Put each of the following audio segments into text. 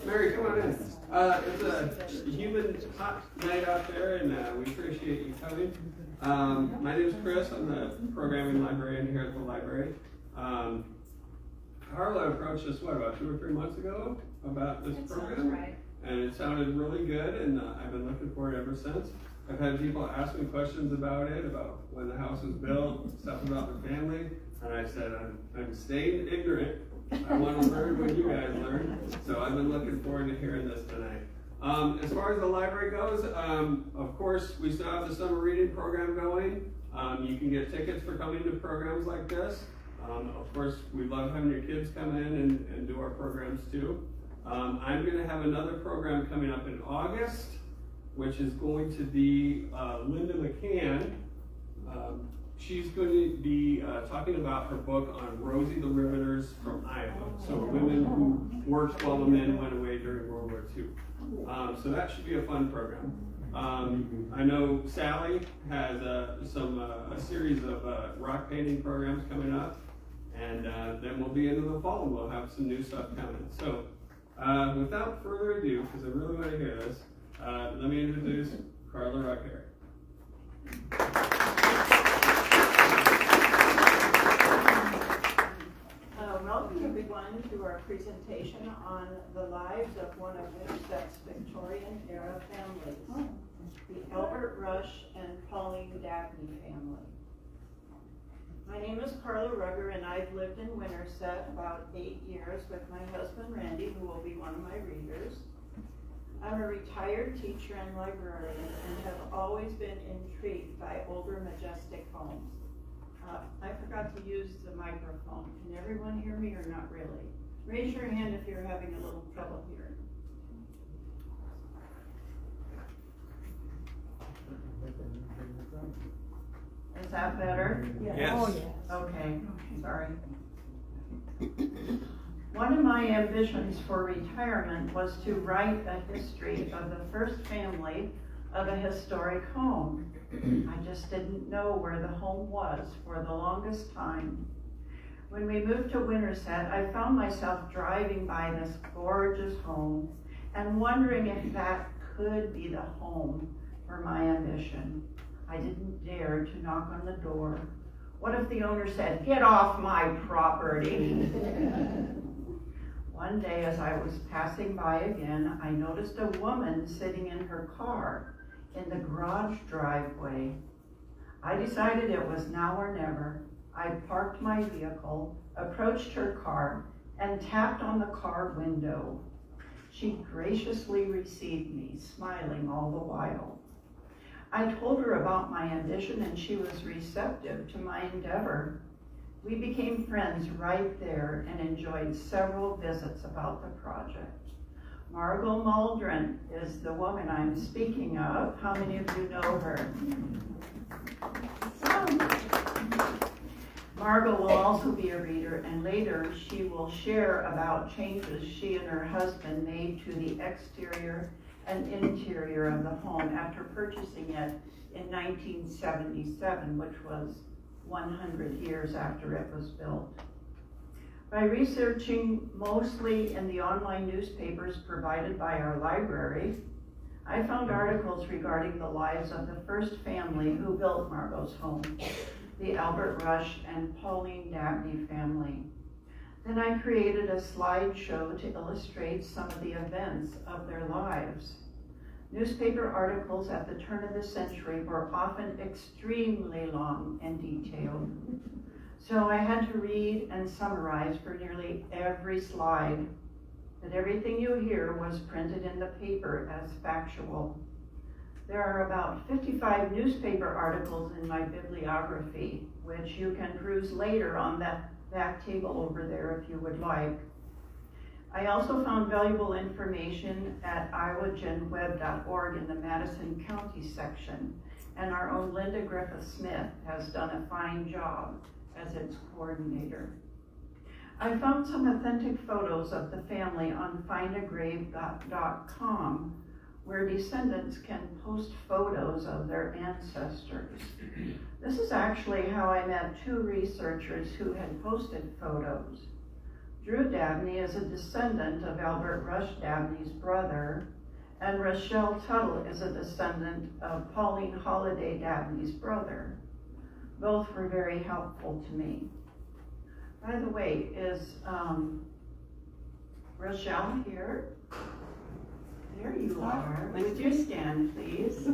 Mary, come on in. It's a humid hot night out there, and we appreciate you coming. My name is Chris. I'm the programming librarian here at the library. Carla approached us, about 2 or 3 months ago about this program? Right. And it sounded really good, and I've been looking for it ever since. I've had people ask me questions about it, about when the house was built, stuff about their family, and I said, I'm staying ignorant. I want to learn what you guys learn, so I've been looking forward to hearing this tonight. As far as the library goes, of course, we still have the summer reading program going. You can get tickets for coming to programs like this. Of course, we love having your kids come in and do our programs too. I'm going to have another program coming up in August, which is going to be Linda McCann. She's going to be talking about her book on Rosie the Riveters from Iowa. So women who worked while the men went away during World War II. So that should be a fun program. I know Sally has a series of rock painting programs coming up. And then we'll be into the fall and we'll have some new stuff coming. So without further ado, because I really want to hear this, let me introduce Carla Rucker. Welcome everyone to our presentation on the lives of one of Winterset's Victorian era families, the Albert Rush and Pauline Dabney family. My name is Carla Rugger, and I've lived in Winterset about 8 years with my husband Randy, who will be one of my readers. I'm a retired teacher and librarian and have always been intrigued by older, majestic homes. I forgot to use the microphone. Can everyone hear me or not really? Raise your hand if you're having a little trouble hearing. Is that better? Yes. Oh, yes. Okay, sorry. One of my ambitions for retirement was to write a history of the first family of a historic home. I just didn't know where the home was for the longest time. When we moved to Winterset, I found myself driving by this gorgeous home and wondering if that could be the home for my ambition. I didn't dare to knock on the door. What if the owner said, "Get off my property"? One day as I was passing by again, I noticed a woman sitting in her car in the garage driveway. I decided it was now or never. I parked my vehicle, approached her car, and tapped on the car window. She graciously received me, smiling all the while. I told her about my ambition, and she was receptive to my endeavor. We became friends right there and enjoyed several visits about the project. Margot Muldren is the woman I'm speaking of. How many of you know her? Margot will also be a reader, and later she will share about changes she and her husband made to the exterior and interior of the home after purchasing it in 1977, which was 100 years after it was built. By researching mostly in the online newspapers provided by our library, I found articles regarding the lives of the first family who built Margot's home, the Albert Rush and Pauline Dabney family. Then I created a slideshow to illustrate some of the events of their lives. Newspaper articles at the turn of the century were often extremely long and detailed. So I had to read and summarize for nearly every slide. But everything you hear was printed in the paper as factual. There are about 55 newspaper articles in my bibliography, which you can peruse later on that back table over there if you would like. I also found valuable information at iowagenweb.org in the Madison County section, and our own Linda Griffith-Smith has done a fine job as its coordinator. I found some authentic photos of the family on findagrave.com, where descendants can post photos of their ancestors. This is actually how I met two researchers who had posted photos. Drew Dabney is a descendant of Albert Rush Dabney's brother, and Rochelle Tuttle is a descendant of Pauline Holliday Dabney's brother. Both were very helpful to me. By the way, is Rochelle here? There you are. Would you stand, please?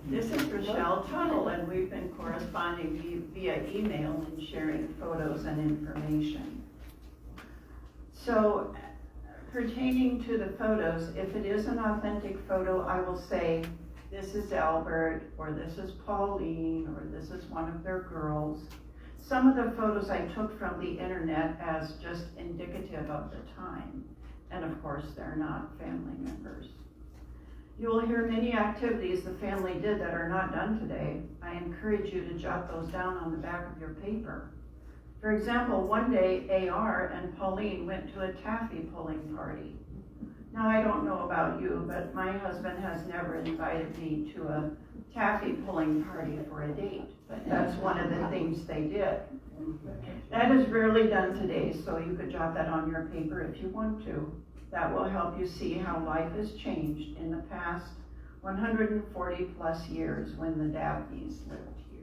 This is Rochelle Tuttle, and we've been corresponding via email and sharing photos and information. So, pertaining to the photos, if it is an authentic photo, I will say, this is Albert, or this is Pauline, or this is one of their girls. Some of the photos I took from the internet as just indicative of the time. And of course, they're not family members. You will hear many activities the family did that are not done today. I encourage you to jot those down on the back of your paper. For example, one day AR and Pauline went to a taffy pulling party. Now, I don't know about you, but my husband has never invited me to a taffy pulling party for a date, but that's one of the things they did. That is rarely done today, so you could jot that on your paper if you want to. That will help you see how life has changed in the past 140 plus years when the Dabneys lived here.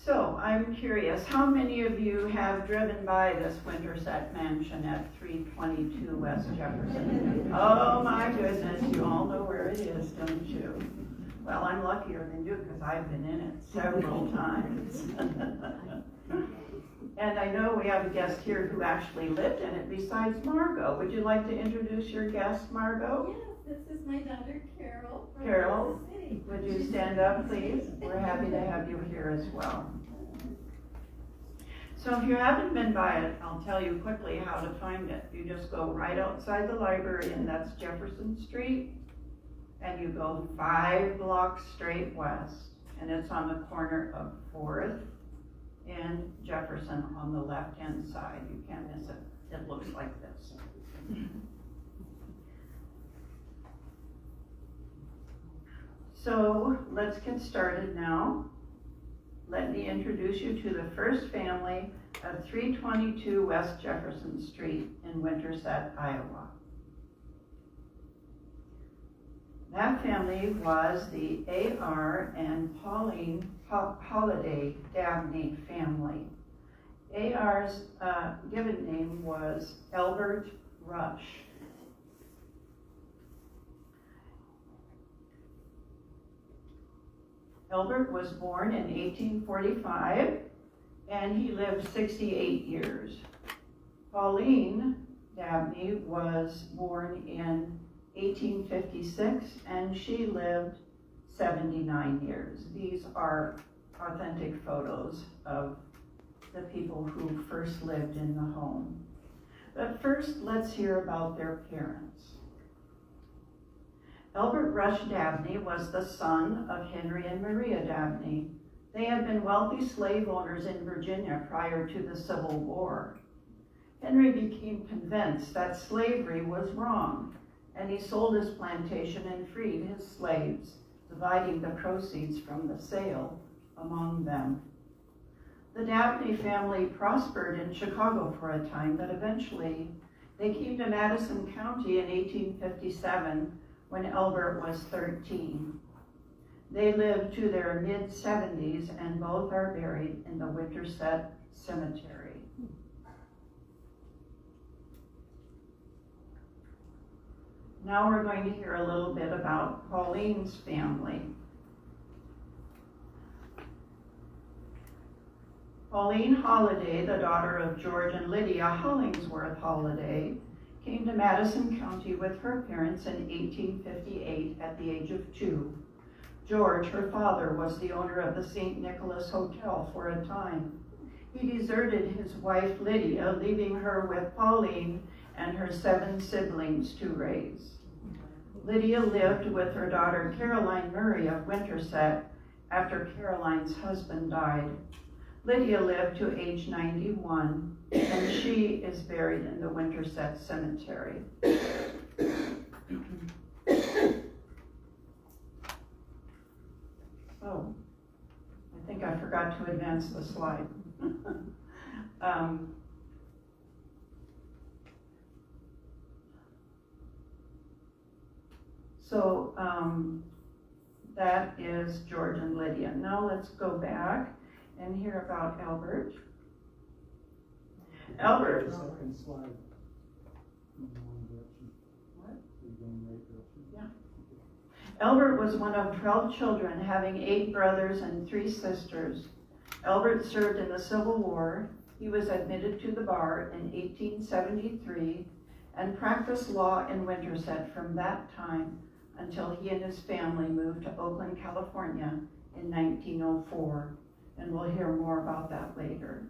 So I'm curious, how many of you have driven by this Winterset mansion at 322 West Jefferson? Oh my goodness, you all know where it is, don't you? Well, I'm luckier than you because I've been in it several times. And I know we have a guest here who actually lived in it besides Margot. Would you like to introduce your guest, Margot? Yes, this is my daughter Carol from Carol, the city. would you stand up, please? We're happy to have you here as well. So if you haven't been by it, I'll tell you quickly how to find it. You just go right outside the library, and that's Jefferson Street, and you go 5 blocks straight west, and it's on the corner of 4th and Jefferson on the left-hand side. You can't miss it. It looks like this. So let's get started now. Let me introduce you to the first family of 322 West Jefferson Street in Winterset, Iowa. That family was the A.R. and Pauline Holliday Dabney family. A.R.'s given name was Albert Rush. Albert was born in 1845, and he lived 68 years. Pauline Dabney was born in 1856, and she lived 79 years. These are authentic photos of the people who first lived in the home. But first, let's hear about their parents. Albert Rush Dabney was the son of Henry and Maria Dabney. They had been wealthy slave owners in Virginia prior to the Civil War. Henry became convinced that slavery was wrong, and he sold his plantation and freed his slaves, dividing the proceeds from the sale among them. The Dabney family prospered in Chicago for a time, but eventually they came to Madison County in 1857 when Albert was 13. They lived to their mid-70s, and both are buried in the Winterset Cemetery. Now we're going to hear a little bit about Pauline's family. Pauline Holliday, the daughter of George and Lydia Hollingsworth Holliday, came to Madison County with her parents in 1858 at the age of 2. George, her father, was the owner of the St. Nicholas Hotel for a time. He deserted his wife Lydia, leaving her with Pauline and her 7 siblings to raise. Lydia lived with her daughter Caroline Murray of Winterset after Caroline's husband died. Lydia lived to age 91, and she is buried in the Winterset Cemetery. Oh, I think I forgot to advance the slide. That is George and Lydia. Now let's go back and hear about Albert. Albert. Second slide. In the wrong direction. What? You're going the right direction. Yeah. Albert was one of 12 children, having 8 brothers and 3 sisters. Albert served in the Civil War. He was admitted to the bar in 1873 and practiced law in Winterset from that time until he and his family moved to Oakland, California in 1904. And we'll hear more about that later.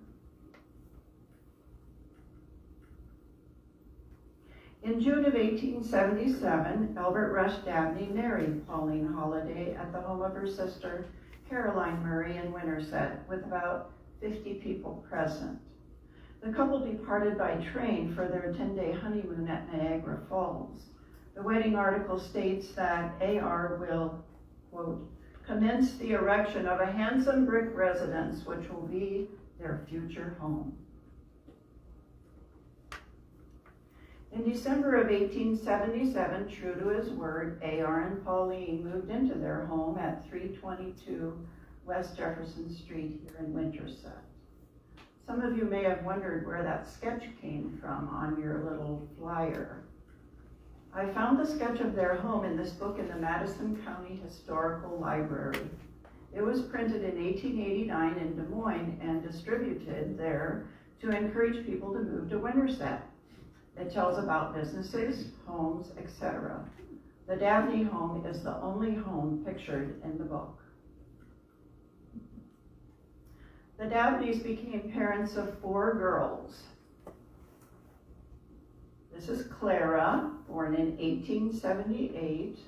In June of 1877, Albert Rush Dabney married Pauline Holliday at the home of her sister, Caroline Murray in Winterset, with about 50 people present. The couple departed by train for their 10-day honeymoon at Niagara Falls. The wedding article states that AR will, quote, commence the erection of a handsome brick residence which will be their future home. In December of 1877, true to his word, AR and Pauline moved into their home at 322 West Jefferson Street here in Winterset. Some of you may have wondered where that sketch came from on your little flyer. I found the sketch of their home in this book in the Madison County Historical Library. It was printed in 1889 in Des Moines and distributed there to encourage people to move to Winterset. It tells about businesses, homes, etc. The Dabney home is the only home pictured in the book. The Dabneys became parents of 4 girls. This is Clara, born in 1878.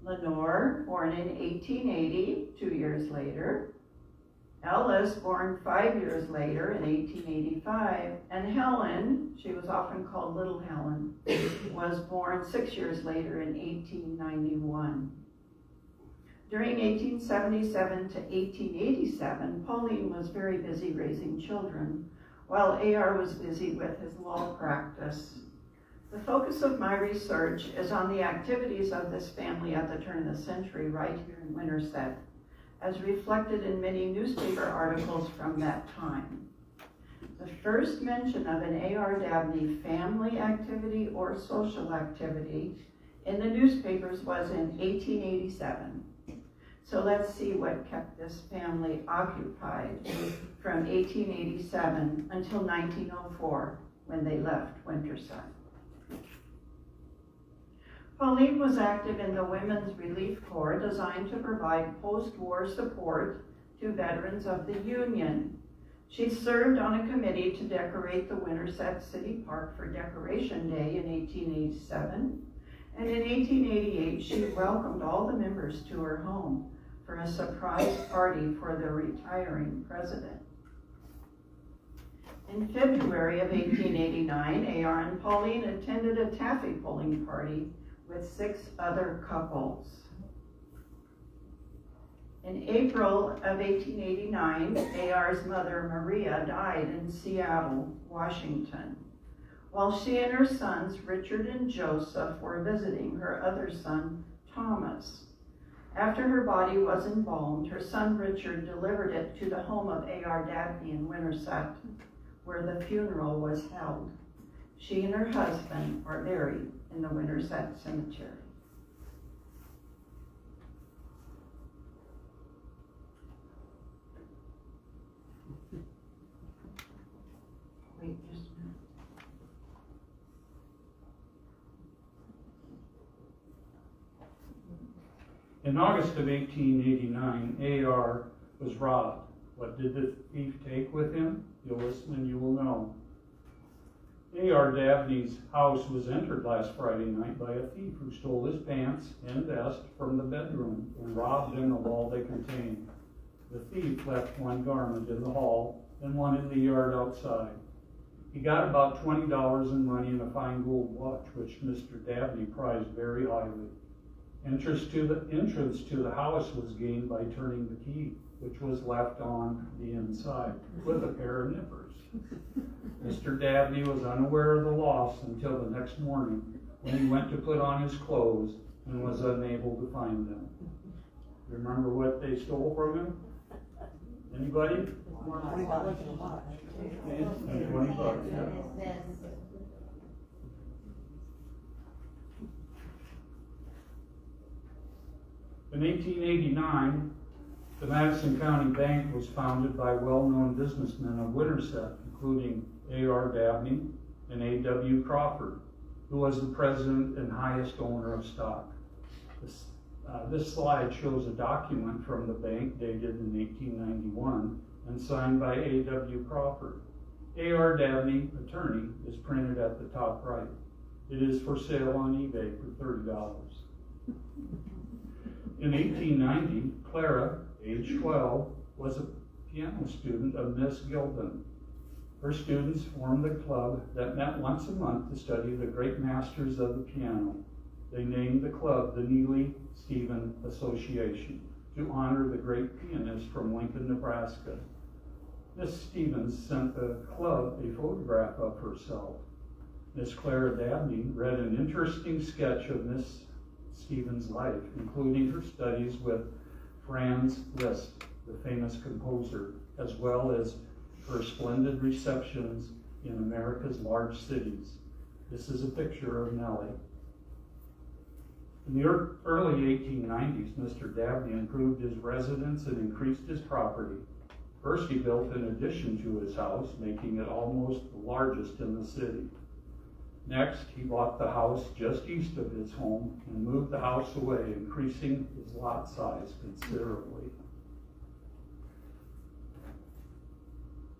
Lenore, born in 1880, 2 years later. Ellis, born 5 years later in 1885. And Helen, she was often called Little Helen, was born 6 years later in 1891. During 1877 to 1887, Pauline was very busy raising children, while AR was busy with his law practice. The focus of my research is on the activities of this family at the turn of the century right here in Winterset, as reflected in many newspaper articles from that time. The first mention of an AR Dabney family activity or social activity in the newspapers was in 1887. So let's see what kept this family occupied from 1887 until 1904, when they left Winterset. Pauline was active in the Women's Relief Corps, designed to provide post-war support to veterans of the Union. She served on a committee to decorate the Winterset City Park for Decoration Day in 1887, and in 1888 she welcomed all the members to her home for a surprise party for the retiring president. In February of 1889, AR and Pauline attended a taffy pulling party with 6 other couples. In April of 1889, AR's mother, Maria, died in Seattle, Washington, while she and her sons, Richard and Joseph, were visiting her other son, Thomas. After her body was embalmed, her son Richard delivered it to the home of AR Dabney in Winterset, where the funeral was held. She and her husband are buried in the Winterset Cemetery. Wait just a minute. In August of 1889, AR was robbed What did the thief take with him? You'll listen and you will know. A.R. Dabney's house was entered last Friday night by a thief who stole his pants and vest from the bedroom and robbed them of all they contained. The thief left one garment in the hall and one in the yard outside. He got about $20 in money and a fine gold watch, which Mr. Dabney prized very highly. Entrance to the house was gained by turning the key, which was left on the inside, with a pair of nippers. Mr. Dabney was unaware of the loss until the next morning, when he went to put on his clothes and was unable to find them. Remember what they stole from him? Anybody? And $20, yeah. In 1889, the Madison County Bank was founded by well-known businessmen of Winterset, including A.R. Dabney and A.W. Crawford, who was the president and highest owner of stock. This slide shows a document from the bank dated in 1891 and signed by A.W. Crawford. A.R. Dabney, attorney, is printed at the top right. It is for sale on eBay for $30. In 1890, Clara, age 12, was a piano student of Miss Gilpin. Her students formed a club that met once a month to study the great masters of the piano. They named the club the Neely Stephen Association to honor the great pianist from Lincoln, Nebraska. Miss Stevens sent the club a photograph of herself. Miss Clara Dabney read an interesting sketch of Miss Stevens' life, including her studies with Franz Liszt, the famous composer, as well as her splendid receptions in America's large cities. This is a picture of Nellie. In the early 1890s, Mr. Dabney improved his residence and increased his property. First, he built an addition to his house, making it almost the largest in the city. Next, he bought the house just east of his home and moved the house away, increasing his lot size considerably.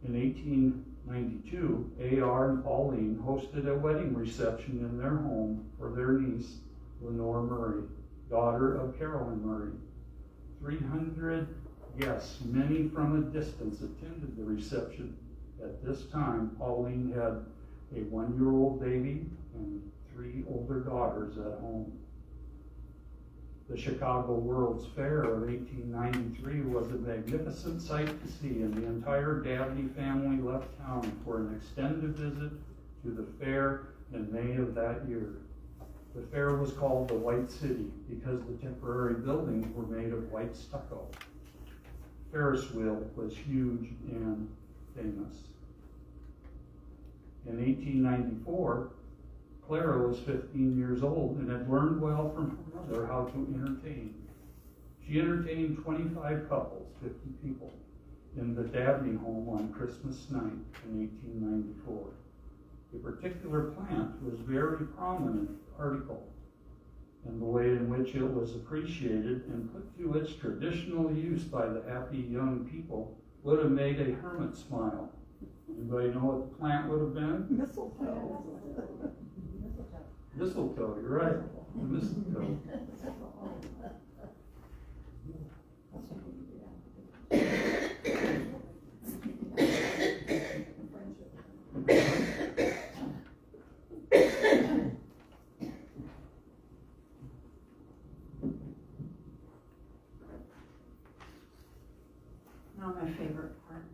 In 1892, A.R. and Pauline hosted a wedding reception in their home for their niece, Lenore Murray, daughter of Carolyn Murray. 300 guests, many from a distance, attended the reception. At this time, Pauline had a 1-year-old baby and 3 older daughters at home. The Chicago World's Fair of 1893 was a magnificent sight to see, and the entire Dabney family left town for an extended visit to the fair in May of that year. The fair was called the White City because the temporary buildings were made of white stucco. Ferris wheel was huge and famous. In 1894, Clara was 15 years old and had learned well from her mother how to entertain. She entertained 25 couples, 50 people, in the Dabney home on Christmas night in 1894. A particular plant was very prominent in the article, and the way in which it was appreciated and put to its traditional use by the happy young people would have made a hermit smile. Anybody know what the plant would have been? Mistletoe. Mistletoe, you're right. Mistletoe. Now my favorite part.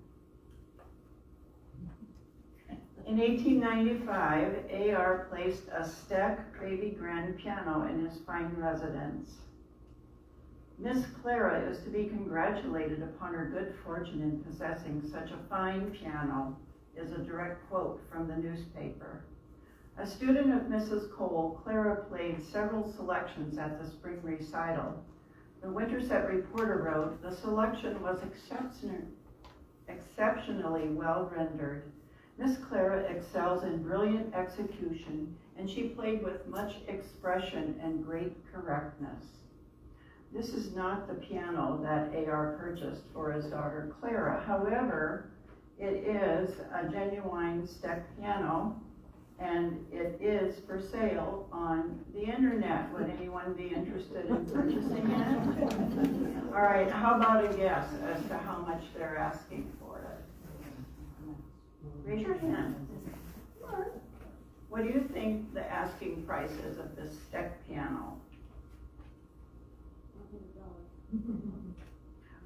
In 1895, A.R. placed a Steck baby grand piano in his fine residence. Miss Clara is to be congratulated upon her good fortune in possessing such a fine piano, is a direct quote from the newspaper. A student of Mrs. Cole, Clara played several selections at the spring recital. The Winterset Reporter wrote, "The selection was exceptionally well rendered. Miss Clara excels in brilliant execution, and she played with much expression and great correctness. This is not the piano that AR purchased for his daughter Clara. However, it is a genuine Steck piano, and it is for sale on the internet. Would anyone be interested in purchasing it? All right, how about a guess as to how much they're asking for it? Raise your hand. What do you think the asking price is of this Steck piano?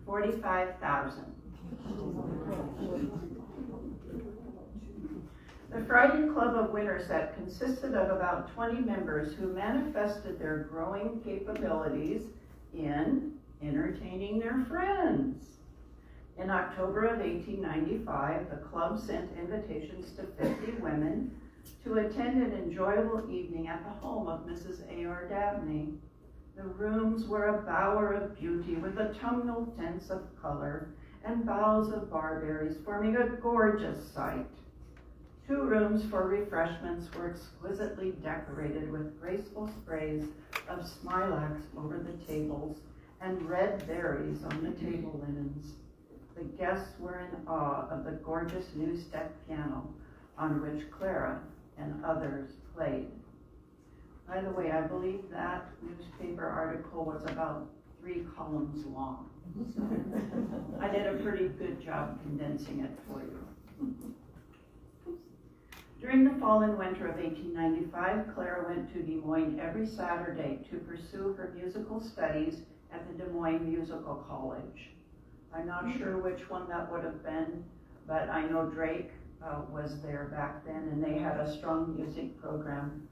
$45,000. The Friday Club of Winterset consisted of about 20 members who manifested their growing capabilities in entertaining their friends. In October of 1895, the club sent invitations to 50 women to attend an enjoyable evening at the home of Mrs. A.R. Dabney. The rooms were a bower of beauty with autumnal tints of color and boughs of barberries forming a gorgeous sight. 2 rooms for refreshments were exquisitely decorated with graceful sprays of smilax over the tables and red berries on the table linens. The guests were in awe of the gorgeous new Steck piano on which Clara and others played. By the way, I believe that newspaper article was about 3 columns long. So I did a pretty good job condensing it for you. During the fall and winter of 1895, Clara went to Des Moines every Saturday to pursue her musical studies at the Des Moines Musical College. I'm not sure which one that would have been, but I know Drake was there back then, and they had a strong music program.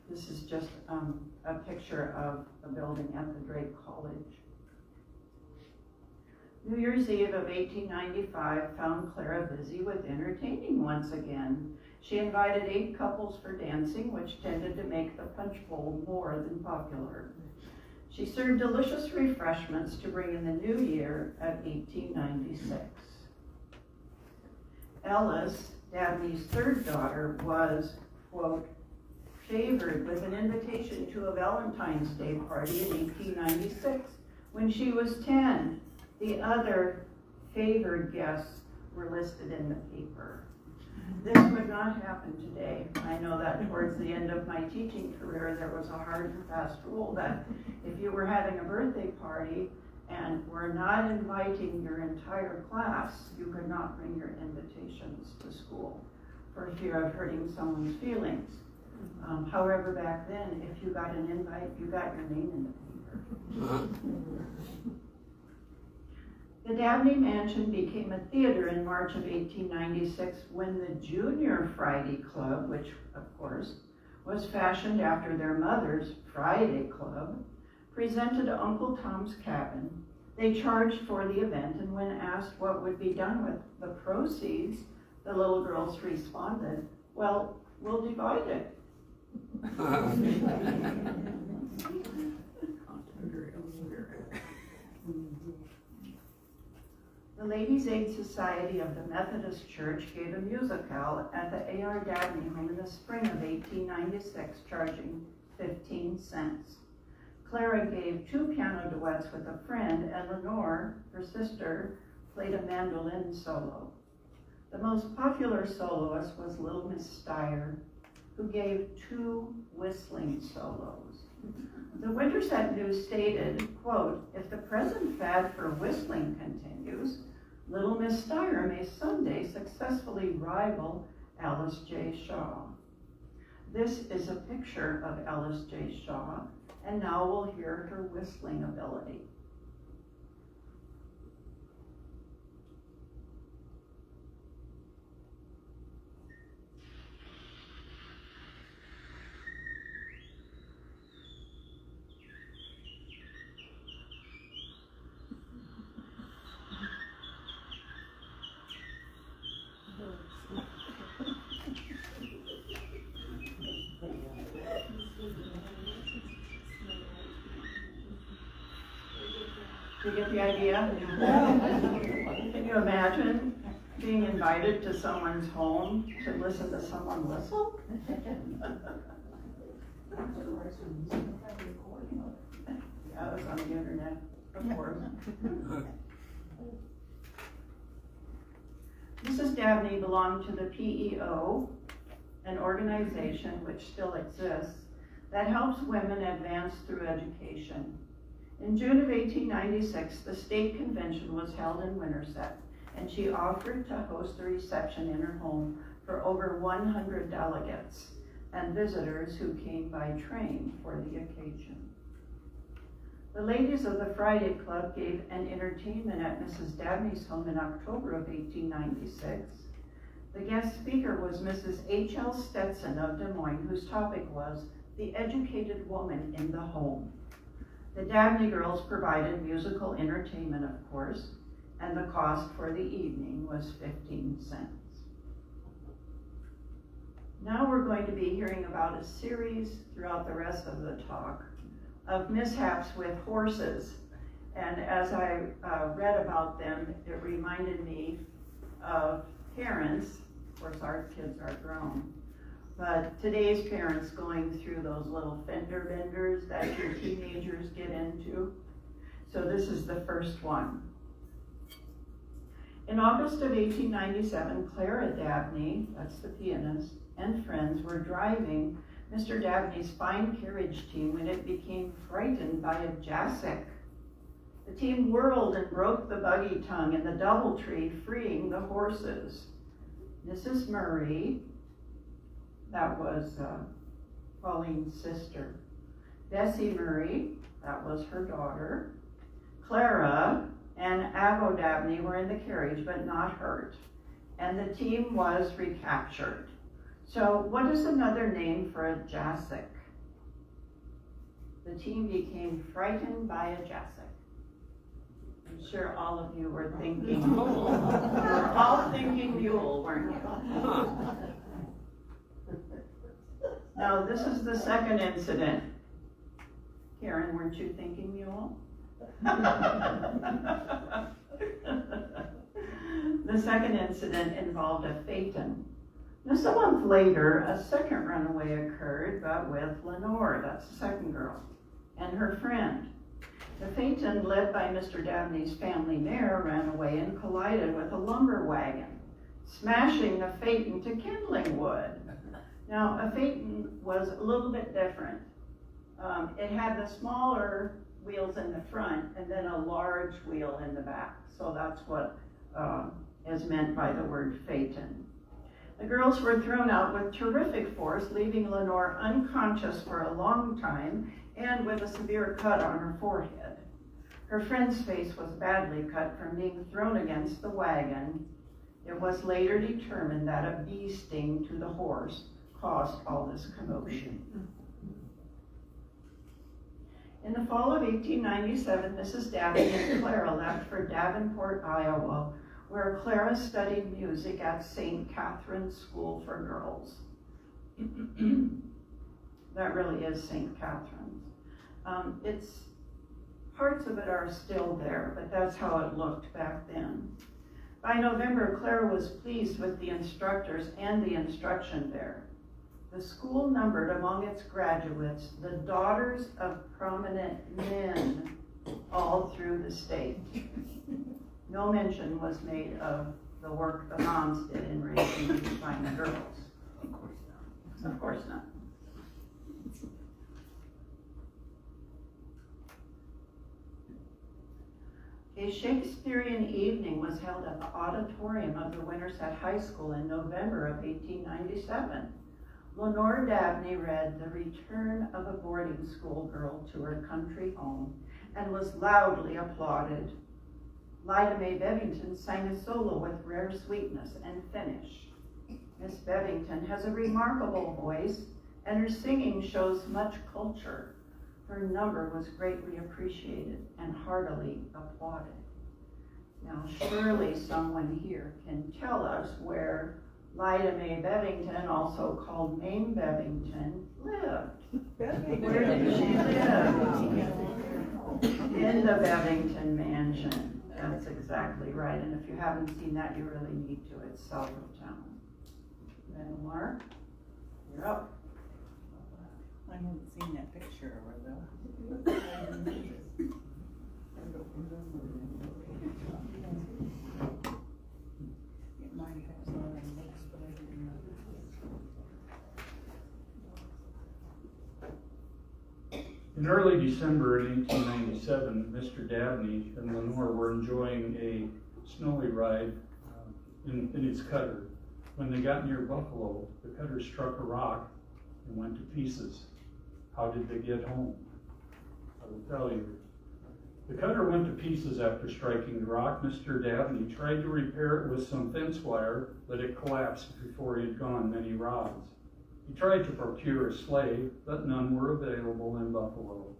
This is just a picture of the building at the Drake College. New Year's Eve of 1895 found Clara busy with entertaining once again. She invited 8 couples for dancing, which tended to make the punch bowl more than popular. She served delicious refreshments to bring in the new year of 1896. Ellis, Dabney's 3rd daughter, was, quote, favored with an invitation to a Valentine's Day party in 1896 when she was 10. The other favored guests were listed in the paper. This would not happen today. I know that towards the end of my teaching career, there was a hard and fast rule that if you were having a birthday party and were not inviting your entire class, you could not bring your invitations to school for fear of hurting someone's feelings. However, back then, if you got an invite, you got your name in the paper. The Dabney Mansion became a theater in March of 1896 when the Junior Friday Club, which, of course, was fashioned after their mother's Friday Club, presented Uncle Tom's Cabin. They charged for the event, and when asked what would be done with the proceeds, the little girls responded, well, we'll divide it. The Ladies' Aid Society of the Methodist Church gave a musicale at the A.R. Dabney home in the spring of 1896, charging 15 cents. Clara gave 2 piano duets with a friend, and Lenore, her sister, played a mandolin solo. The most popular soloist was Little Miss Steyer, who gave 2 whistling solos. The Winterset News stated, quote, if the present fad for whistling continues, Little Miss Steyer may someday successfully rival Alice J. Shaw. This is a picture of Alice J. Shaw, and now we'll hear her whistling ability. Do you get the idea? Can you imagine being invited to someone's home to listen to someone whistle? Yep. does on the internet, of course. Mrs. Dabney belonged to the PEO, an organization which still exists that helps women advance through education. In June of 1896, the state convention was held in Winterset, and she offered to host a reception in her home for over 100 delegates and visitors who came by train for the occasion. The ladies of the Friday Club gave an entertainment at Mrs. Dabney's home in October of 1896. The guest speaker was Mrs. H.L. Stetson of Des Moines, whose topic was the educated woman in the home. The Dabney girls provided musical entertainment, of course, and the cost for the evening was 15 cents. Now we're going to be hearing about a series throughout the rest of the talk of mishaps with horses. And as I read about them, it reminded me of parents. Of course, our kids are grown, but today's parents going through those little fender benders that your teenagers get into. So this is the first one. In August of 1897, Clara Dabney, that's the pianist, and friends were driving Mr. Dabney's fine carriage team when it became frightened by a jassock. The team whirled and broke the buggy tongue in the doubletree, freeing the horses. Mrs. Murray, that was Pauline's sister. Bessie Murray, that was her daughter. Clara and Avo Dabney were in the carriage but not hurt, and the team was recaptured. So what is another name for a jassock? The team became frightened by a jassock. I'm sure all of you were thinking, you were all thinking mule, weren't you? Now, this is the second incident. Karen, weren't you thinking mule? The second incident involved a phaeton. Just a month later, a second runaway occurred, but with Lenore, that's the second girl, and her friend. The phaeton, led by Mr. Dabney's family mare, ran away and collided with a lumber wagon, smashing the phaeton to kindling wood. Now, a phaeton was a little bit different. It had the smaller wheels in the front and then a large wheel in the back. So that's what is meant by the word phaeton. The girls were thrown out with terrific force, leaving Lenore unconscious for a long time and with a severe cut on her forehead. Her friend's face was badly cut from being thrown against the wagon. It was later determined that a bee sting to the horse caused all this commotion. In the fall of 1897, Mrs. Dabney and Clara left for Davenport, Iowa, where Clara studied music at St. Catherine's School for Girls. That really is St. Catherine's. Parts of it are still there, but that's how it looked back then. By November, Clara was pleased with the instructors and the instruction there. The school numbered among its graduates the daughters of prominent men all through the state. No mention was made of the work the moms did in raising these fine girls. Of course not. A Shakespearean evening was held at the auditorium of the Winterset High School in November of 1897. Lenore Dabney read The Return of a Boarding School Girl to Her Country Home and was loudly applauded. Lida Mae Bevington sang a solo with rare sweetness and finish. Miss Bevington has a remarkable voice, and her singing shows much culture. Her number was greatly appreciated and heartily applauded. Now, surely someone here can tell us where Lida Mae Bevington, also called Mame Bevington, lived. Where did she live? In the Bevington Mansion. That's exactly right. And if you haven't seen that, you really need to. It's south of town. Then Mark, you're up. I haven't seen that picture of her though. In early December in 1897, Mr. Dabney and Lenore were enjoying a snowy ride in its cutter. When they got near Buffalo, the cutter struck a rock and went to pieces. How did they get home? I will tell you. The cutter went to pieces after striking the rock. Mr. Dabney tried to repair it with some fence wire, but it collapsed before he had gone many rods. He tried to procure a sleigh, but none were available in Buffalo.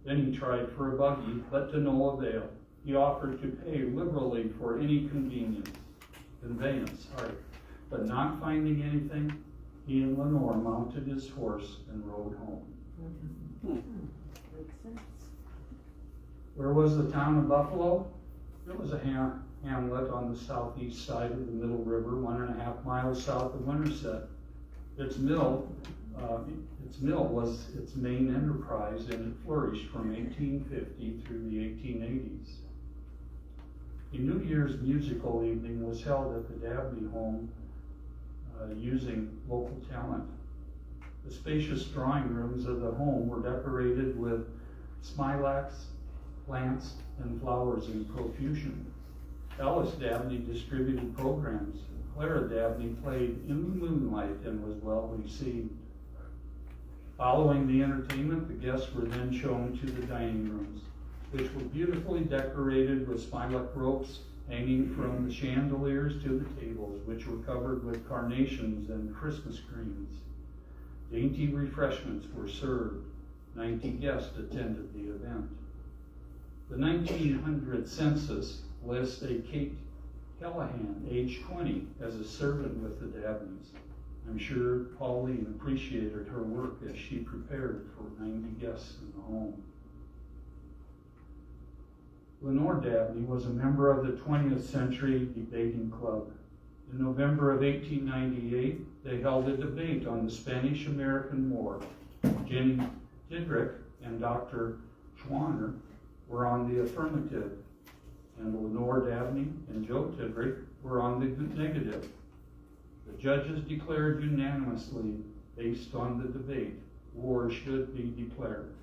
Then he tried for a buggy, but to no avail. He offered to pay liberally for any conveyance, but not finding anything, he and Lenore mounted his horse and rode home. Makes sense. Where was the town of Buffalo? It was a hamlet on the southeast side of the Middle River, 1.5 miles south of Winterset. Its mill was its main enterprise, and it flourished from 1850 through the 1880s. A New Year's musical evening was held at the Dabney home using local talent. The spacious drawing rooms of the home were decorated with smilax, plants, and flowers in profusion. Alice Dabney distributed programs. Clara Dabney played in the moonlight and was well received. Following the entertainment, the guests were then shown to the dining rooms, which were beautifully decorated with smilax ropes hanging from the chandeliers to the tables, which were covered with carnations and Christmas greens. Dainty refreshments were served. 90 guests attended the event. The 1900 census lists a Kate Callahan, age 20, as a servant with the Dabneys. I'm sure Pauline appreciated her work as she prepared for 90 guests in the home. Lenore Dabney was a member of the 20th Century Debating Club. In November of 1898, they held a debate on the Spanish-American War. Jenny Tidrick and Dr. Schwanner were on the affirmative, and Lenore Dabney and Joe Tidrick were on the negative. The judges declared unanimously, based on the debate, war should be declared.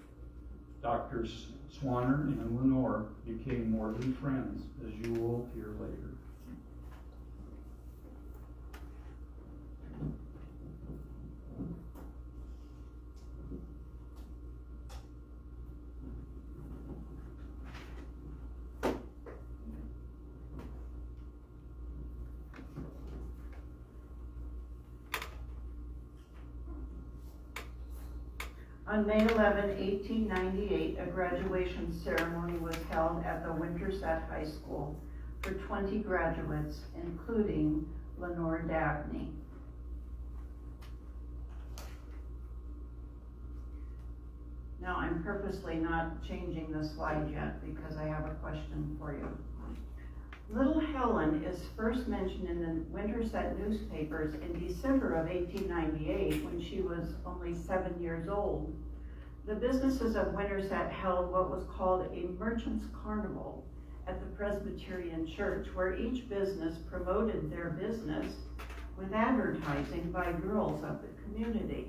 Drs. Schwanner and Lenore became more than friends, as you will hear later. On May 11, 1898, a graduation ceremony was held at the Winterset High School for 20 graduates, including Lenore Dabney. Now, I'm purposely not changing the slide yet because I have a question for you. Little Helen is first mentioned in the Winterset newspapers in December of 1898 when she was only 7 years old. The businesses of Winterset held what was called a merchant's carnival at the Presbyterian Church, where each business promoted their business with advertising by girls of the community.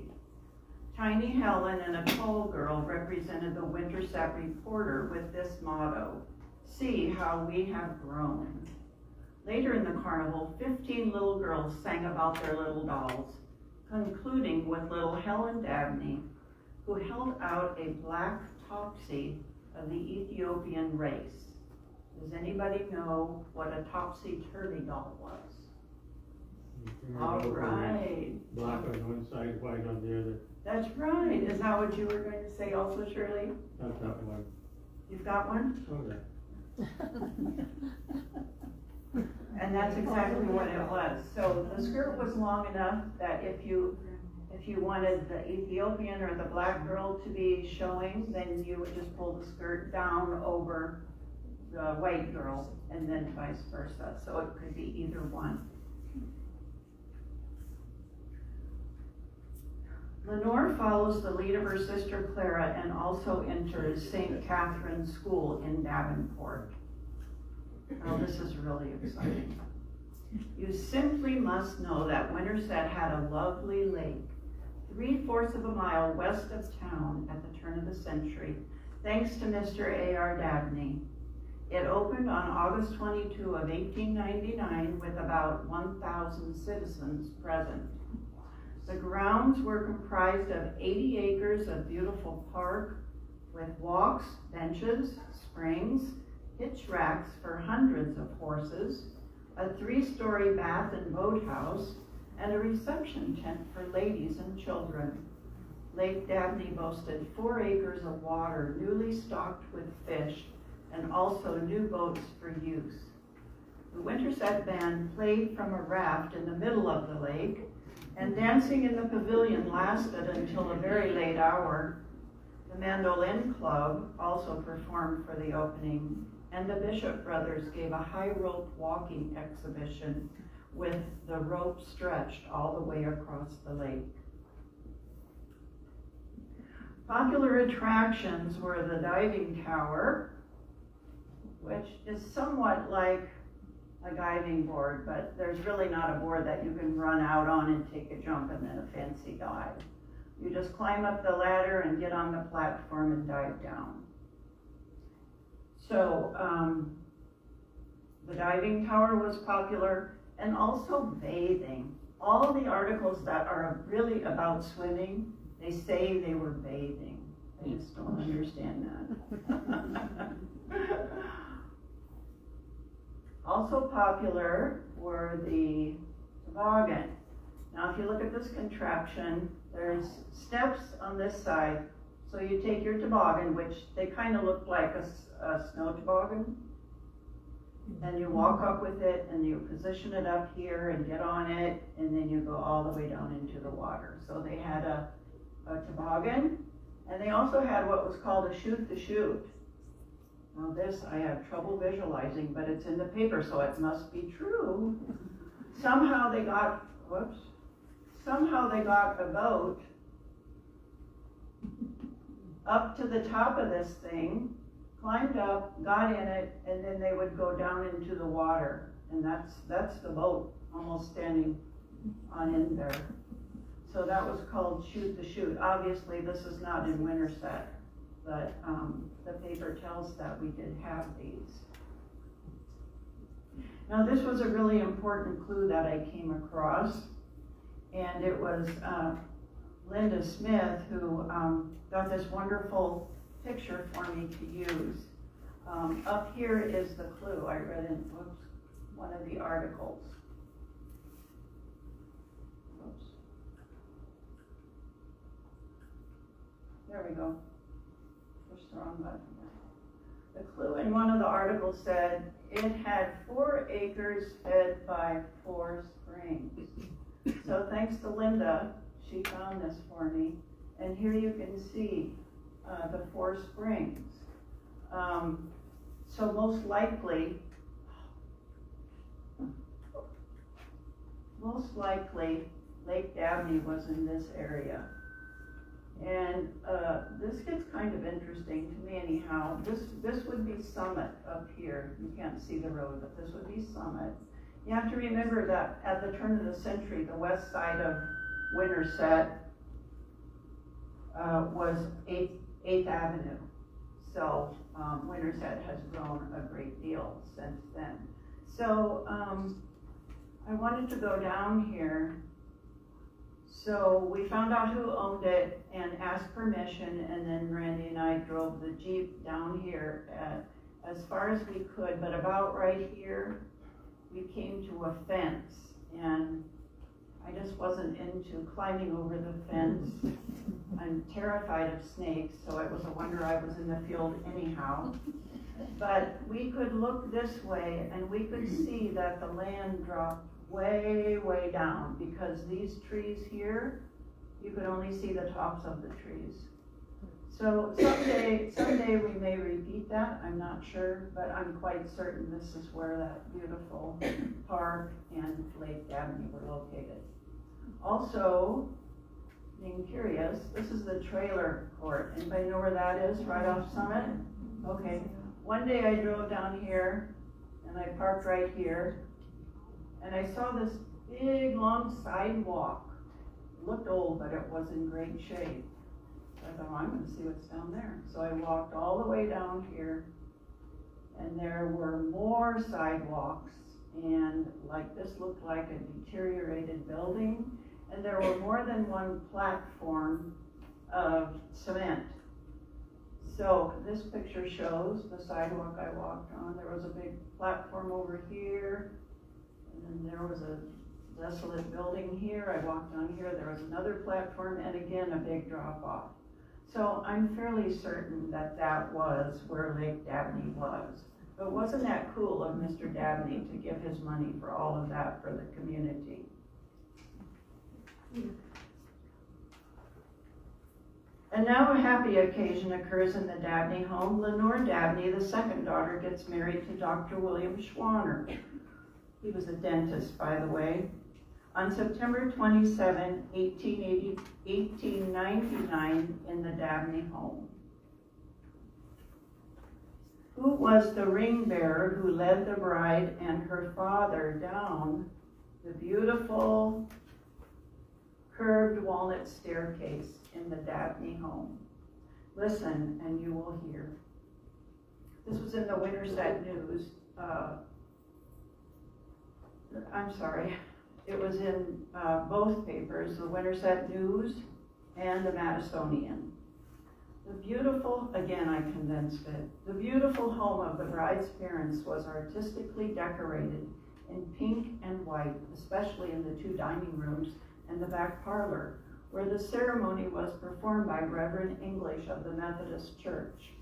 Tiny Helen and a tall girl represented the Winterset Reporter with this motto: "See how we have grown." Later in the carnival, 15 little girls sang about their little dolls, concluding with little Helen Dabney, who held out a black topsy of the Ethiopian race. Does anybody know what a topsy-turvy doll was? All right. Black on one side, white on the other. That's right. Is that what you were going to say also, Shirley? That's that one. You've got one? Okay. And that's exactly what it was. So the skirt was long enough that if you wanted the Ethiopian or the black girl to be showing, then you would just pull the skirt down over the white girl, and then vice versa. So it could be either one. Lenore follows the lead of her sister Clara and also enters St. Catherine's School in Davenport. Oh, this is really exciting. You simply must know that Winterset had a lovely lake 3/4 of a mile west of town at the turn of the century, thanks to Mr. A.R. Dabney. It opened on August 22 of 1899 with about 1,000 citizens present. The grounds were comprised of 80 acres of beautiful park with walks, benches, springs, hitch racks for hundreds of horses, a 3-story bath and boathouse, and a reception tent for ladies and children. Lake Dabney boasted 4 acres of water newly stocked with fish and also new boats for use. The Winterset band played from a raft in the middle of the lake, and dancing in the pavilion lasted until a very late hour. The Mandolin Club also performed for the opening, and the Bishop brothers gave a high rope walking exhibition with the rope stretched all the way across the lake. Popular attractions were the diving tower, which is somewhat like a diving board, but there's really not a board that you can run out on and take a jump and then a fancy dive. You just climb up the ladder and get on the platform and dive down. So the diving tower was popular, and also bathing. All the articles that are really about swimming, they say they were bathing. I just don't understand that. Also popular were the toboggan. Now if you look at this contraption, there's steps on this side. So you take your toboggan, which they kind of look like a snow toboggan, and you walk up with it and you position it up here and get on it, and then you go all the way down into the water. So they had a toboggan, and they also had what was called a shoot the chute. Now this I have trouble visualizing, but it's in the paper, so it must be true. Somehow they got a boat up to the top of this thing, climbed up, got in it, and then they would go down into the water. And that's the boat almost standing on in there. So that was called shoot the chute. Obviously this is not in Winterset, but the paper tells that we did have these. Now this was a really important clue that I came across, and it was Linda Smith who got this wonderful picture for me to use. Up here is the clue I read in one of the articles. Oops. There we go. Push the wrong button. The clue in one of the articles said it had 4 acres fed by 4 springs. So thanks to Linda, she found this for me. And here you can see the 4 springs. So most likely, Lake Dabney was in this area. And this gets kind of interesting to me anyhow. This would be Summit up here. You can't see the road, but this would be Summit. You have to remember that at the turn of the century, the west side of Winterset was 8th Avenue. So Winterset has grown a great deal since then. So I wanted to go down here. So we found out who owned it and asked permission, and then Randy and I drove the Jeep down here as far as we could, but about right here, we came to a fence, and I just wasn't into climbing over the fence. I'm terrified of snakes, so it was a wonder I was in the field anyhow. But we could look this way, and we could see that the land dropped way, way down, because these trees here, you could only see the tops of the trees. So someday we may repeat that, I'm not sure, but I'm quite certain this is where that beautiful park and Lake Dabney were located. Also, being curious, this is the trailer court. Anybody know where that is, right off Summit? Okay, one day I drove down here, and I parked right here, and I saw this big long sidewalk looked old, but it was in great shape. So I thought, well, I'm gonna see what's down there. So I walked all the way down here, and there were more sidewalks, and like this looked like a deteriorated building, and there were more than one platform of cement. So this picture shows the sidewalk I walked on. There was a big platform over here, and then there was a desolate building here. I walked on here, there was another platform, and again, a big drop off. So I'm fairly certain that that was where Lake Dabney was. But wasn't that cool of Mr. Dabney to give his money for all of that for the community? And now a happy occasion occurs in the Dabney home. Lenore Dabney, the second daughter, gets married to Dr. William Schwanner. He was a dentist, by the way. On September 27, 1899, in the Dabney home. Who was the ring bearer who led the bride and her father down the beautiful curved walnut staircase in the Dabney home? Listen and you will hear. This was in the Winterset News. It was in both papers, the Winterset News and the Madisonian. The beautiful, again I condensed it, the beautiful home of the bride's parents was artistically decorated in pink and white, especially in the two dining rooms and the back parlor, where the ceremony was performed by Reverend English of the Methodist Church.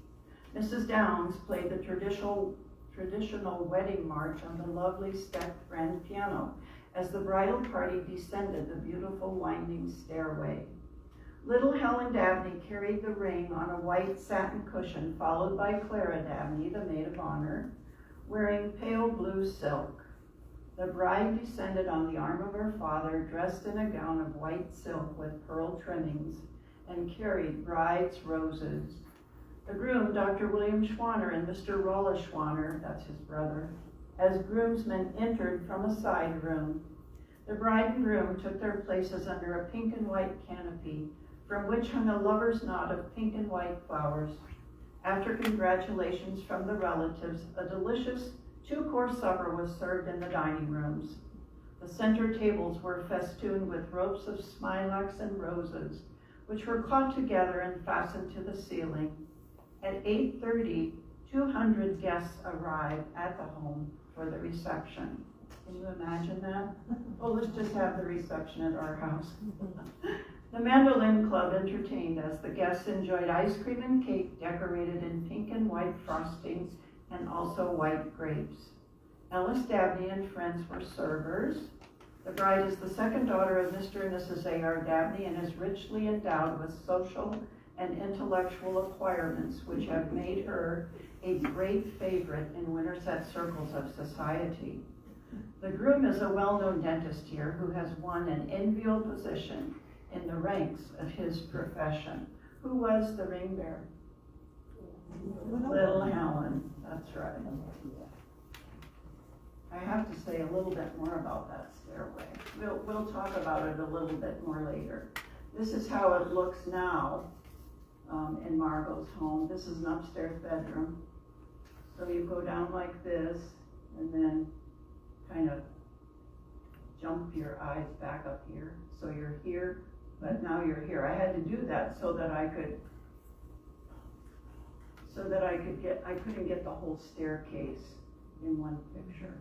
Mrs. Downs played the traditional wedding march on the lovely stepped grand piano as the bridal party descended the beautiful winding stairway. Little Helen Dabney carried the ring on a white satin cushion, followed by Clara Dabney, the maid of honor, wearing pale blue silk. The bride descended on the arm of her father, dressed in a gown of white silk with pearl trimmings, and carried bride's roses. The groom, Dr. William Schwanner, and Mr. Rolla Schwanner, that's his brother, as groomsmen entered from a side room. The bride and groom took their places under a pink and white canopy, from which hung a lover's knot of pink and white flowers. After congratulations from the relatives, a delicious two-course supper was served in the dining rooms. The center tables were festooned with ropes of smilax and roses, which were caught together and fastened to the ceiling. At 8:30, 200 guests arrived at the home for the reception. Can you imagine that? Well, let's just have the reception at our house. The Mandolin Club entertained as the guests enjoyed ice cream and cake decorated in pink and white frostings and also white grapes. Ellis Dabney and friends were servers. The bride is the second daughter of Mr. and Mrs. A.R. Dabney and is richly endowed with social and intellectual acquirements which have made her a great favorite in Winterset circles of society. The groom is a well-known dentist here who has won an enviable position in the ranks of his profession. Who was the ring bearer? Little Helen, that's right. I have to say a little bit more about that stairway. We'll talk about it a little bit more later. This is how it looks now in Margot's home. This is an upstairs bedroom. So you go down like this and then kind of jump your eyes back up here. So you're here, but now you're here. I had to do that so that I couldn't get the whole staircase in one picture.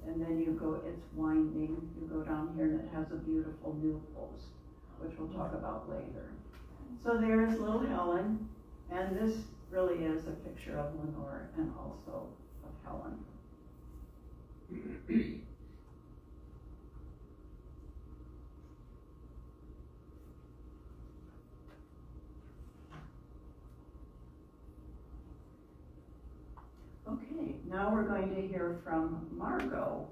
And then you go, it's winding, you go down here and it has a beautiful new post, which we'll talk about later. So there's little Helen, and this really is a picture of Lenore and also of Helen. Okay, now we're going to hear from Margot.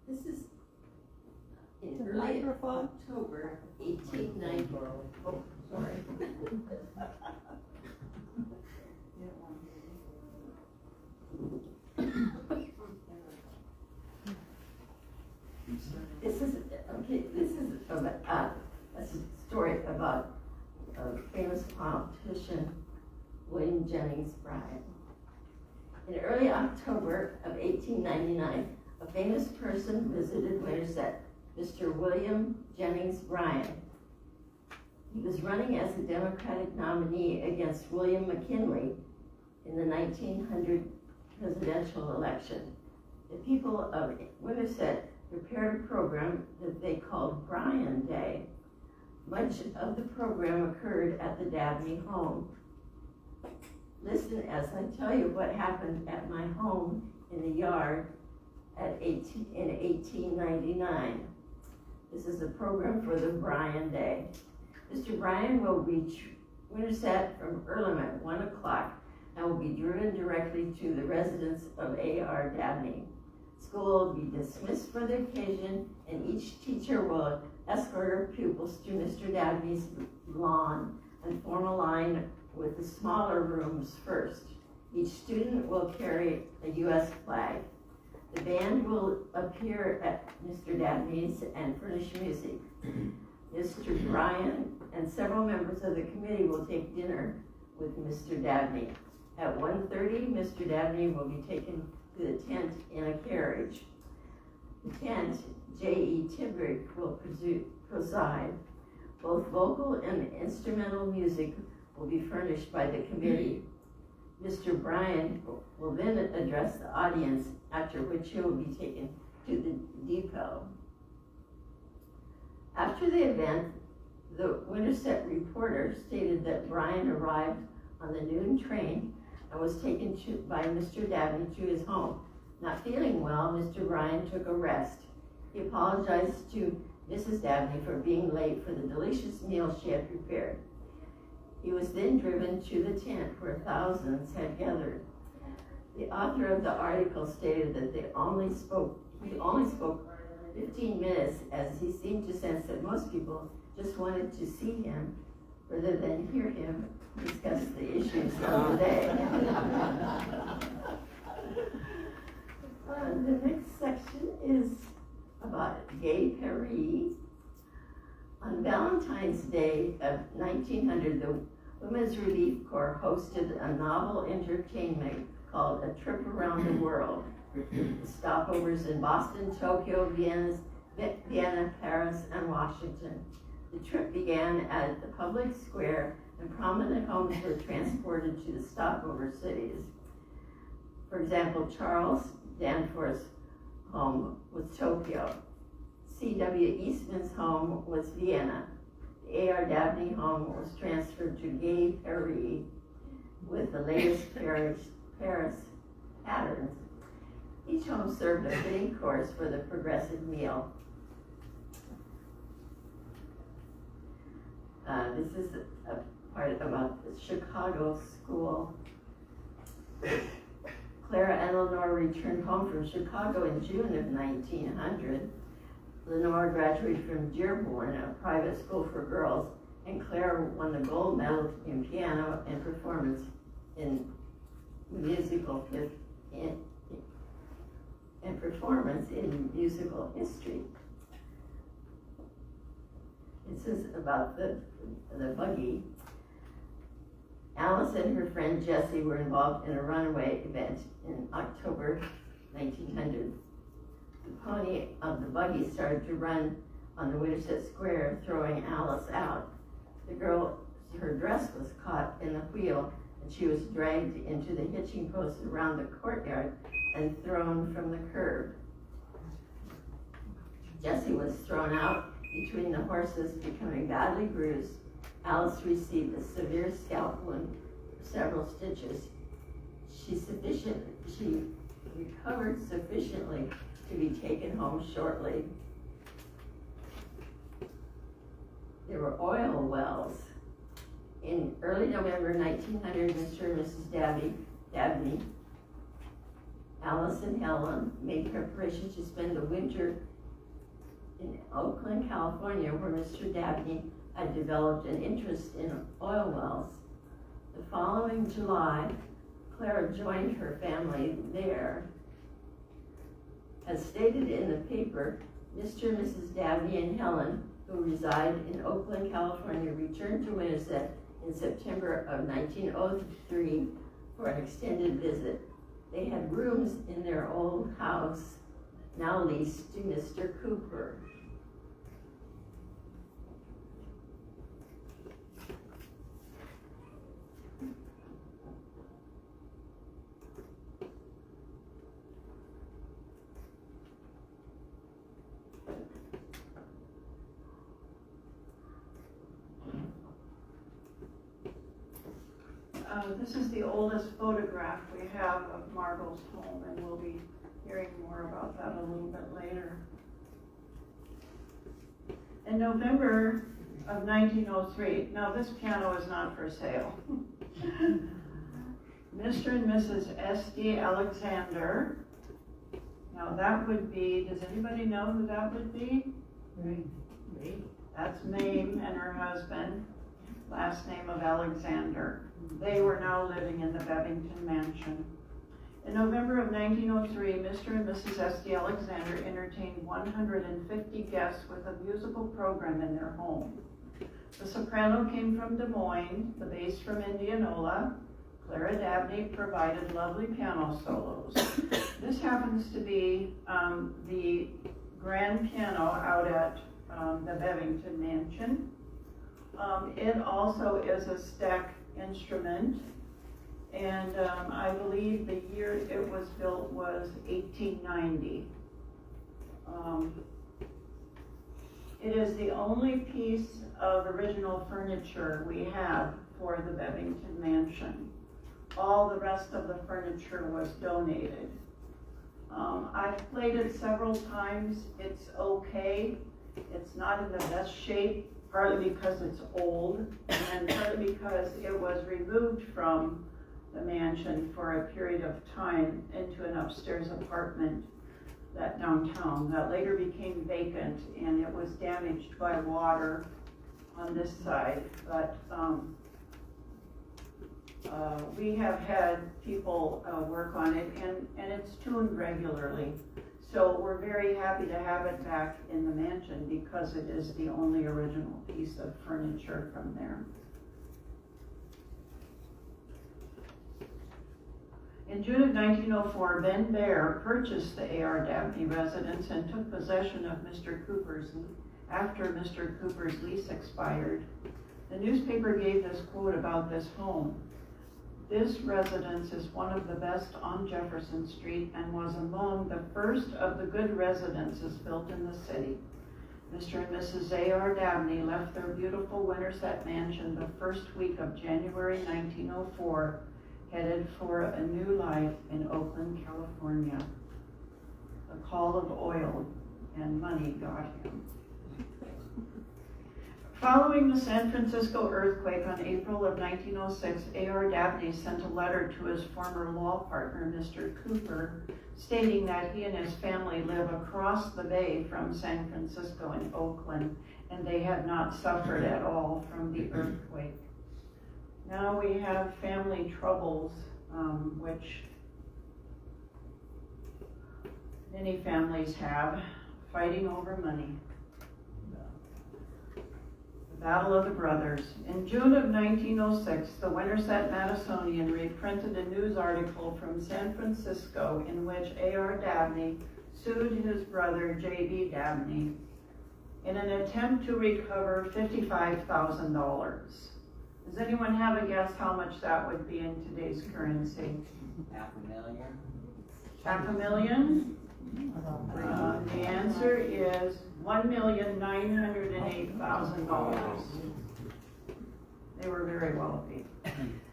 This is in The early microphone. October 1890. Oh, sorry. This is a story about a famous politician, William Jennings Bryan. In early October of 1899, a famous person visited Winterset, Mr. William Jennings Bryan. He was running as a Democratic nominee against William McKinley in the 1900 presidential election. The people of Winterset prepared a program that they called Bryan Day. Much of the program occurred at the Dabney home. Listen as I tell you what happened at my home in the yard in 1899. This is a program for the Bryan Day. Mr. Bryan will reach Winterset from Earlham at 1 o'clock and will be driven directly to the residence of A.R. Dabney. School will be dismissed for the occasion, and each teacher will escort her pupils to Mr. Dabney's lawn and form a line with the smaller rooms first. Each student will carry a U.S. flag. The band will appear at Mr. Dabney's and furnish music. Mr. Bryan and several members of the committee will take dinner with Mr. Dabney. At 1:30, Mr. Dabney will be taken to the tent in a carriage. The tent, J.E. Tibrick will preside. Both vocal and instrumental music will be furnished by the committee. Mr. Bryan will then address the audience, after which he will be taken to the depot. After the event, the Winterset reporter stated that Bryan arrived on the noon train and was taken by Mr. Dabney to his home. Not feeling well, Mr. Bryan took a rest. He apologized to Mrs. Dabney for being late for the delicious meal she had prepared. He was then driven to the tent where thousands had gathered. The author of the article stated that he only spoke 15 minutes, as he seemed to sense that most people just wanted to see him rather than hear him discuss the issues of the day. The next section is about Gay Paris. On Valentine's Day of 1900, the Women's Relief Corps hosted a novel entertainment called A Trip Around the World. Stopovers in Boston, Tokyo, Vienna, Paris, and Washington. The trip began at the public square, and prominent homes were transported to the stopover cities. For example, Charles Danforth's home was Tokyo. C.W. Eastman's home was Vienna. The A.R. Dabney home was transferred to Gay Paris with the latest Paris patterns. Each home served a fitting course for the progressive meal. This is a part about the Chicago school. Clara Eleanor returned home from Chicago in June of 1900. Lenore graduated from Dearborn, a private school for girls, and Clara won the gold medal in piano and performance in musical history. This is about the buggy. Alice and her friend Jessie were involved in a runaway event in October 1900. The pony of the buggy started to run on the Winterset Square, throwing Alice out. The girl, her dress was caught in the wheel, and she was dragged into the hitching post around the courtyard and thrown from the curb. Jessie was thrown out between the horses, becoming badly bruised. Alice received a severe scalp wound, several stitches. She recovered sufficiently to be taken home shortly. There were oil wells. In early November 1900, Mr. and Mrs. Dabney Alice and Helen made preparations to spend the winter in Oakland, California, where Mr. Dabney had developed an interest in oil wells. The following July, Clara joined her family there. As stated in the paper, Mr. and Mrs. Dabney and Helen, who reside in Oakland, California, returned to Winterset in September of 1903 for an extended visit. They had rooms in their old house, now leased to Mr. Cooper. This is the oldest photograph we have of Margot's home, and we'll be hearing more about that a little bit later. In November of 1903, now this piano is not for sale. Mr. and Mrs. S.D. Alexander. Now that would be, does anybody know who that would be? That's Mame and her husband, last name of Alexander. They were now living in the Bevington mansion. In November of 1903, Mr. and Mrs. S.D. Alexander entertained 150 guests with a musical program in their home. The soprano came from Des Moines, the bass from Indianola. Clara Dabney provided lovely piano solos. This happens to be the grand piano out at the Bevington mansion. It also is a Steck instrument, and I believe the year it was built was 1890. It is the only piece of original furniture we have for the Bevington mansion. All the rest of the furniture was donated. I've played it several times. It's okay. It's not in the best shape, partly because it's old, and partly because it was removed from the mansion for a period of time into an upstairs apartment that downtown that later became vacant, and it was damaged by water on this side. But we have had people work on it, and it's tuned regularly. So we're very happy to have it back in the mansion because it is the only original piece of furniture from there. In June of 1904, Ben Baer purchased the A.R. Dabney residence and took possession of Mr. Cooper's after Mr. Cooper's lease expired. The newspaper gave this quote about this home. This residence is one of the best on Jefferson Street and was among the first of the good residences built in the city. Mr. and Mrs. A.R. Dabney left their beautiful Winterset mansion the first week of January 1904, headed for a new life in Oakland, California. The call of oil and money got him. Following the San Francisco earthquake on April of 1906, A.R. Dabney sent a letter to his former law partner, Mr. Cooper, stating that he and his family live across the bay from San Francisco in Oakland, and they had not suffered at all from the earthquake. Now we have family troubles, which many families have, fighting over money. Battle of the Brothers. In June of 1906, the Winterset Madisonian reprinted a news article from San Francisco in which A.R. Dabney sued his brother J.B. Dabney in an attempt to recover $55,000. Does anyone have a guess how much that would be in today's currency? $500,000? The answer is $1,908,000. They were very wealthy.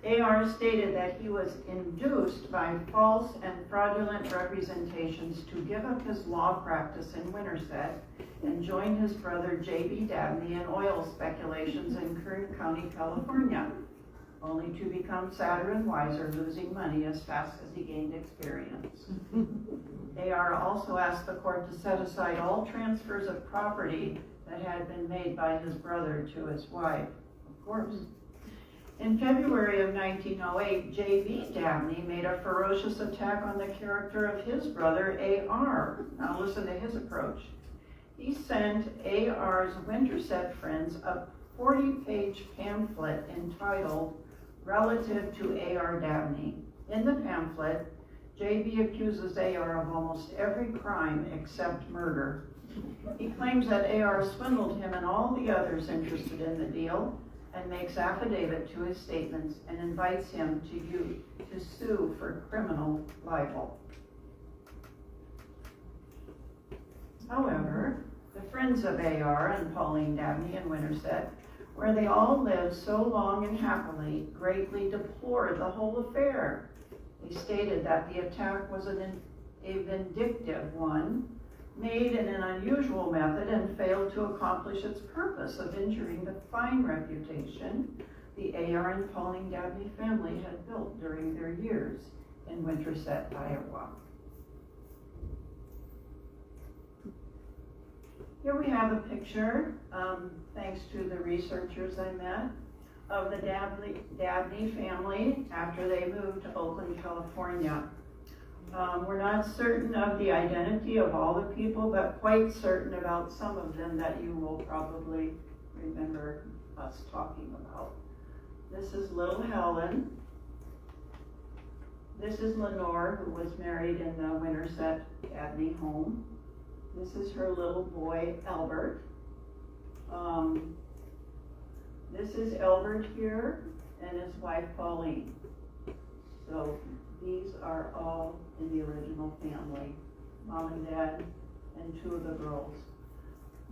A.R. stated that he was induced by false and fraudulent representations to give up his law practice in Winterset and join his brother J.B. Dabney in oil speculations in Kern County, California. only to become sadder and wiser, losing money as fast as he gained experience. AR also asked the court to set aside all transfers of property that had been made by his brother to his wife, of course. In February of 1908, J.B. Dabney made a ferocious attack on the character of his brother, A.R. Now listen to his approach. He sent A.R.'s Winterset friends a 40-page pamphlet entitled Relative to A.R. Dabney. In the pamphlet, J.B. accuses A.R. of almost every crime except murder. He claims that A.R. swindled him and all the others interested in the deal, and makes affidavit to his statements and invites him to sue for criminal libel. However, the friends of A.R. and Pauline Dabney in Winterset, where they all lived so long and happily, greatly deplored the whole affair. They stated that the attack was a vindictive one, made in an unusual method and failed to accomplish its purpose of injuring the fine reputation the A.R. and Pauline Dabney family had built during their years in Winterset, Iowa. Here we have a picture, thanks to the researchers I met, of the Dabney family after they moved to Oakland, California. We're not certain of the identity of all the people, but quite certain about some of them that you will probably remember us talking about. This is little Helen. This is Lenore, who was married in the Winterset Dabney home. This is her little boy, Albert. This is Albert here, and his wife, Pauline. So these are all in the original family, mom and dad, and two of the girls.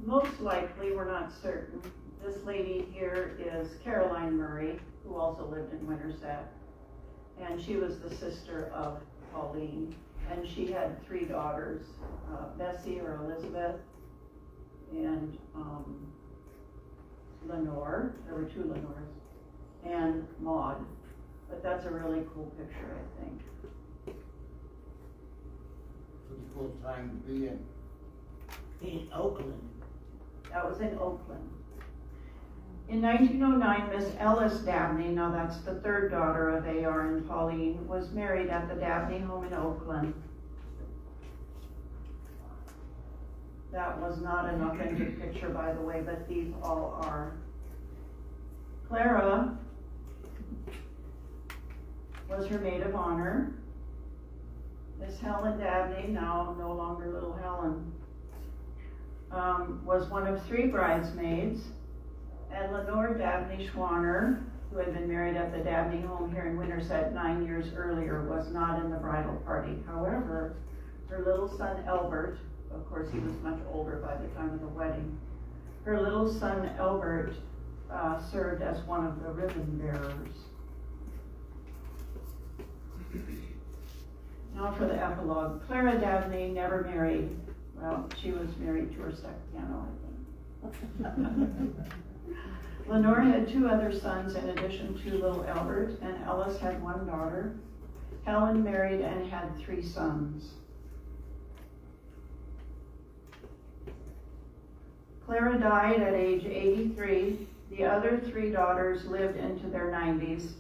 Most likely, we're not certain, this lady here is Caroline Murray, who also lived in Winterset, and she was the sister of Pauline, and she had three daughters, Bessie or Elizabeth, and Lenore, there were two Lenores, and Maud. But that's a really cool picture, I think. Pretty cool time to be in Oakland. That was in Oakland. In 1909, Miss Ellis Dabney, now that's the third daughter of A.R. and Pauline, was married at the Dabney home in Oakland. That was not an authentic picture, by the way, but these all are. Clara was her maid of honor. Miss Helen Dabney, now no longer little Helen, was one of three bridesmaids, and Lenore Dabney Schwanner, who had been married at the Dabney home here in Winterset 9 years earlier, was not in the bridal party. However, her little son Albert, of course he was much older by the time of the wedding, her little son Albert served as one of the ribbon bearers. Now for the epilogue. Clara Dabney never married. Well, she was married to her step piano, I think. Lenore had two other sons in addition to little Albert, and Ellis had one daughter. Helen married and had three sons. Clara died at age 83. The other three daughters lived into their 90s.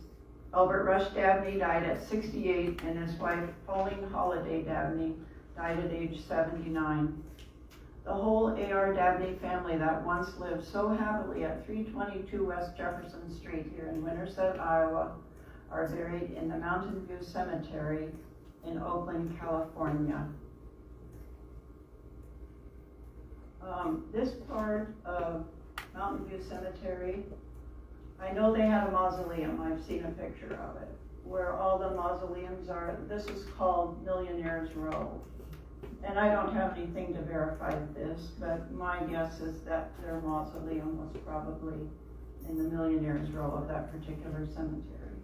Albert Rush Dabney died at 68, and his wife, Pauline Holliday Dabney, died at age 79. The whole A.R. Dabney family that once lived so happily at 322 West Jefferson Street here in Winterset, Iowa, are buried in the Mountain View Cemetery in Oakland, California. This part of Mountain View Cemetery, I know they had a mausoleum, I've seen a picture of it, where all the mausoleums are. This is called Millionaire's Row. And I don't have anything to verify this, but my guess is that their mausoleum was probably in the Millionaire's Row of that particular cemetery.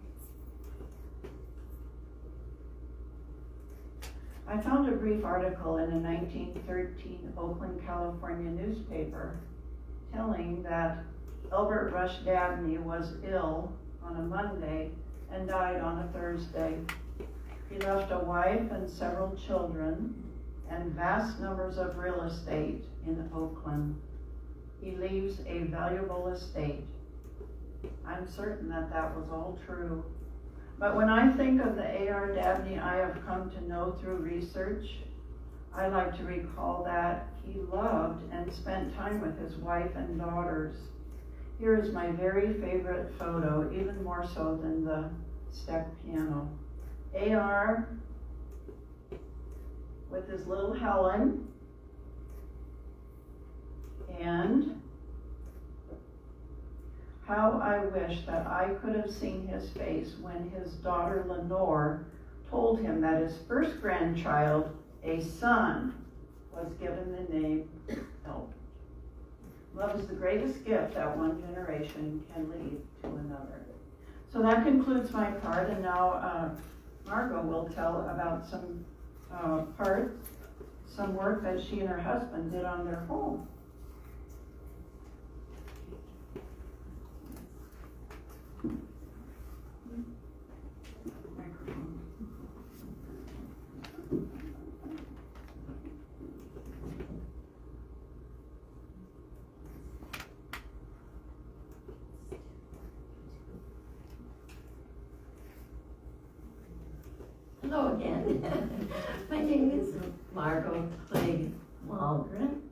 I found a brief article in a 1913 Oakland, California newspaper telling that Albert Rush Dabney was ill on a Monday and died on a Thursday. He left a wife and several children and vast numbers of real estate in Oakland. He leaves a valuable estate. I'm certain that that was all true. But when I think of the A.R. Dabney I have come to know through research, I like to recall that he loved and spent time with his wife and daughters. Here is my very favorite photo, even more so than the step piano. A.R. with his little Helen, and how I wish that I could have seen his face when his daughter Lenore told him that his first grandchild, a son, was given the name Elton. Love is the greatest gift that one generation can leave to another. So that concludes my part, and now Margot will tell about some work that she and her husband did on their home. Hello again. My name is Margot Clegg Waldron.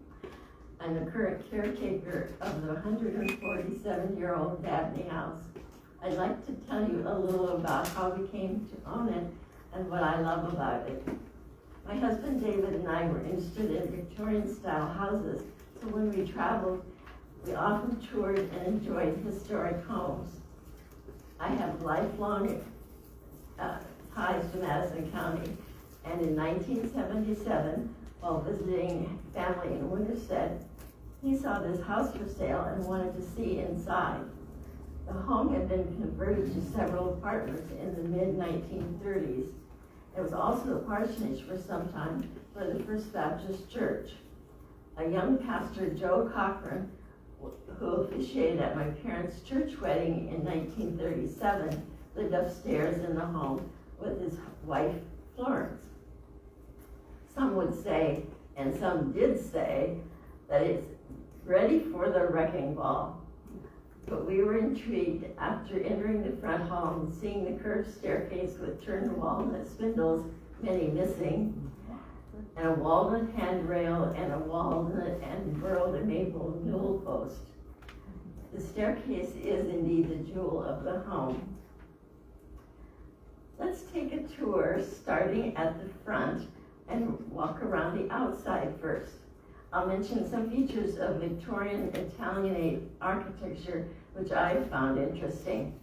I'm the current caretaker of the 147-year-old Dabney house. I'd like to tell you a little about how we came to own it and what I love about it. My husband David and I were interested in Victorian-style houses, so when we traveled, we often toured and enjoyed historic homes. I have lifelong ties to Madison County, and in 1977, while visiting family in Winterset, he saw this house for sale and wanted to see inside. The home had been converted to several apartments in the mid-1930s. It was also a parsonage for some time for the First Baptist Church. A young pastor, Joe Cochran, who officiated at my parents' church wedding in 1937, lived upstairs in the home with his wife, Florence. Some would say, and some did say, that it's ready for the wrecking ball. But we were intrigued after entering the front hall and seeing the curved staircase with turned walnut spindles, many missing, and a walnut handrail and a walnut and burled maple newel post. The staircase is indeed the jewel of the home. Let's take a tour starting at the front and walk around the outside first. I'll mention some features of Victorian Italianate architecture which I found interesting.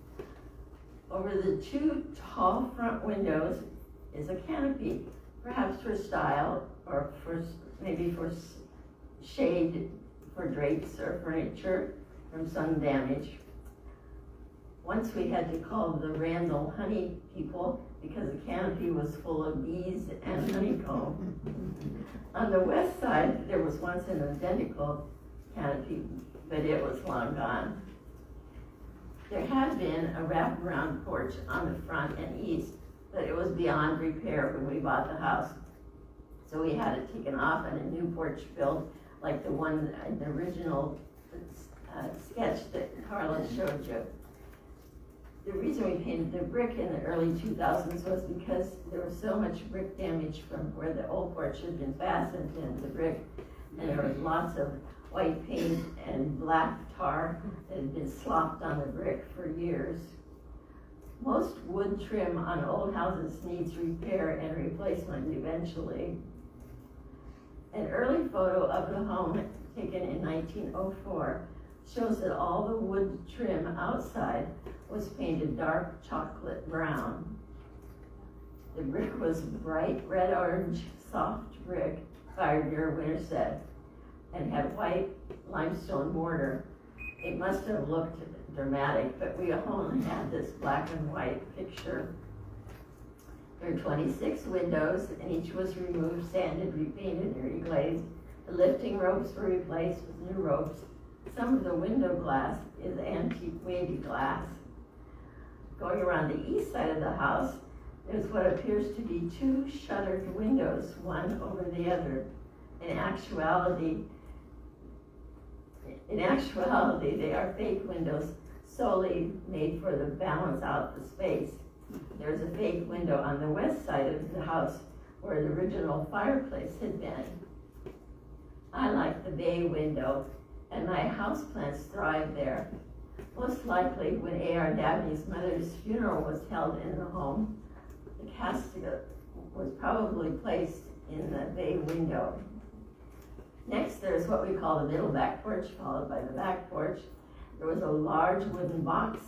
Over the two tall front windows is a canopy, perhaps for style or maybe for shade for drapes or furniture from sun damage. Once we had to call the Randall honey people because the canopy was full of bees and honeycomb. On the west side, there was once an identical canopy, but it was long gone. There had been a wraparound porch on the front and east, but it was beyond repair when we bought the house. So we had it taken off and a new porch built like the one in the original sketch that Carla showed you. The reason we painted the brick in the early 2000s was because there was so much brick damage from where the old porch had been fastened into the brick, and there was lots of white paint and black tar that had been slopped on the brick for years. Most wood trim on old houses needs repair and replacement eventually. An early photo of the home taken in 1904 shows that all the wood trim outside was painted dark chocolate brown. The brick was bright red-orange soft brick fired near Winterset and had white limestone mortar. It must have looked dramatic, but we only had this black and white picture. There are 26 windows, and each was removed, sanded, repainted, and reglazed. The lifting ropes were replaced with new ropes. Some of the window glass is antique wavy glass. Going around the east side of the house, there's what appears to be two shuttered windows, one over the other. In actuality, they are fake windows solely made for the balance out the space. There's a fake window on the west side of the house where the original fireplace had been. I like the bay window, and my houseplants thrive there. Most likely, when A.R. Dabney's mother's funeral was held in the home, the casket was probably placed in the bay window. Next, there's what we call the middle back porch, followed by the back porch. There was a large wooden box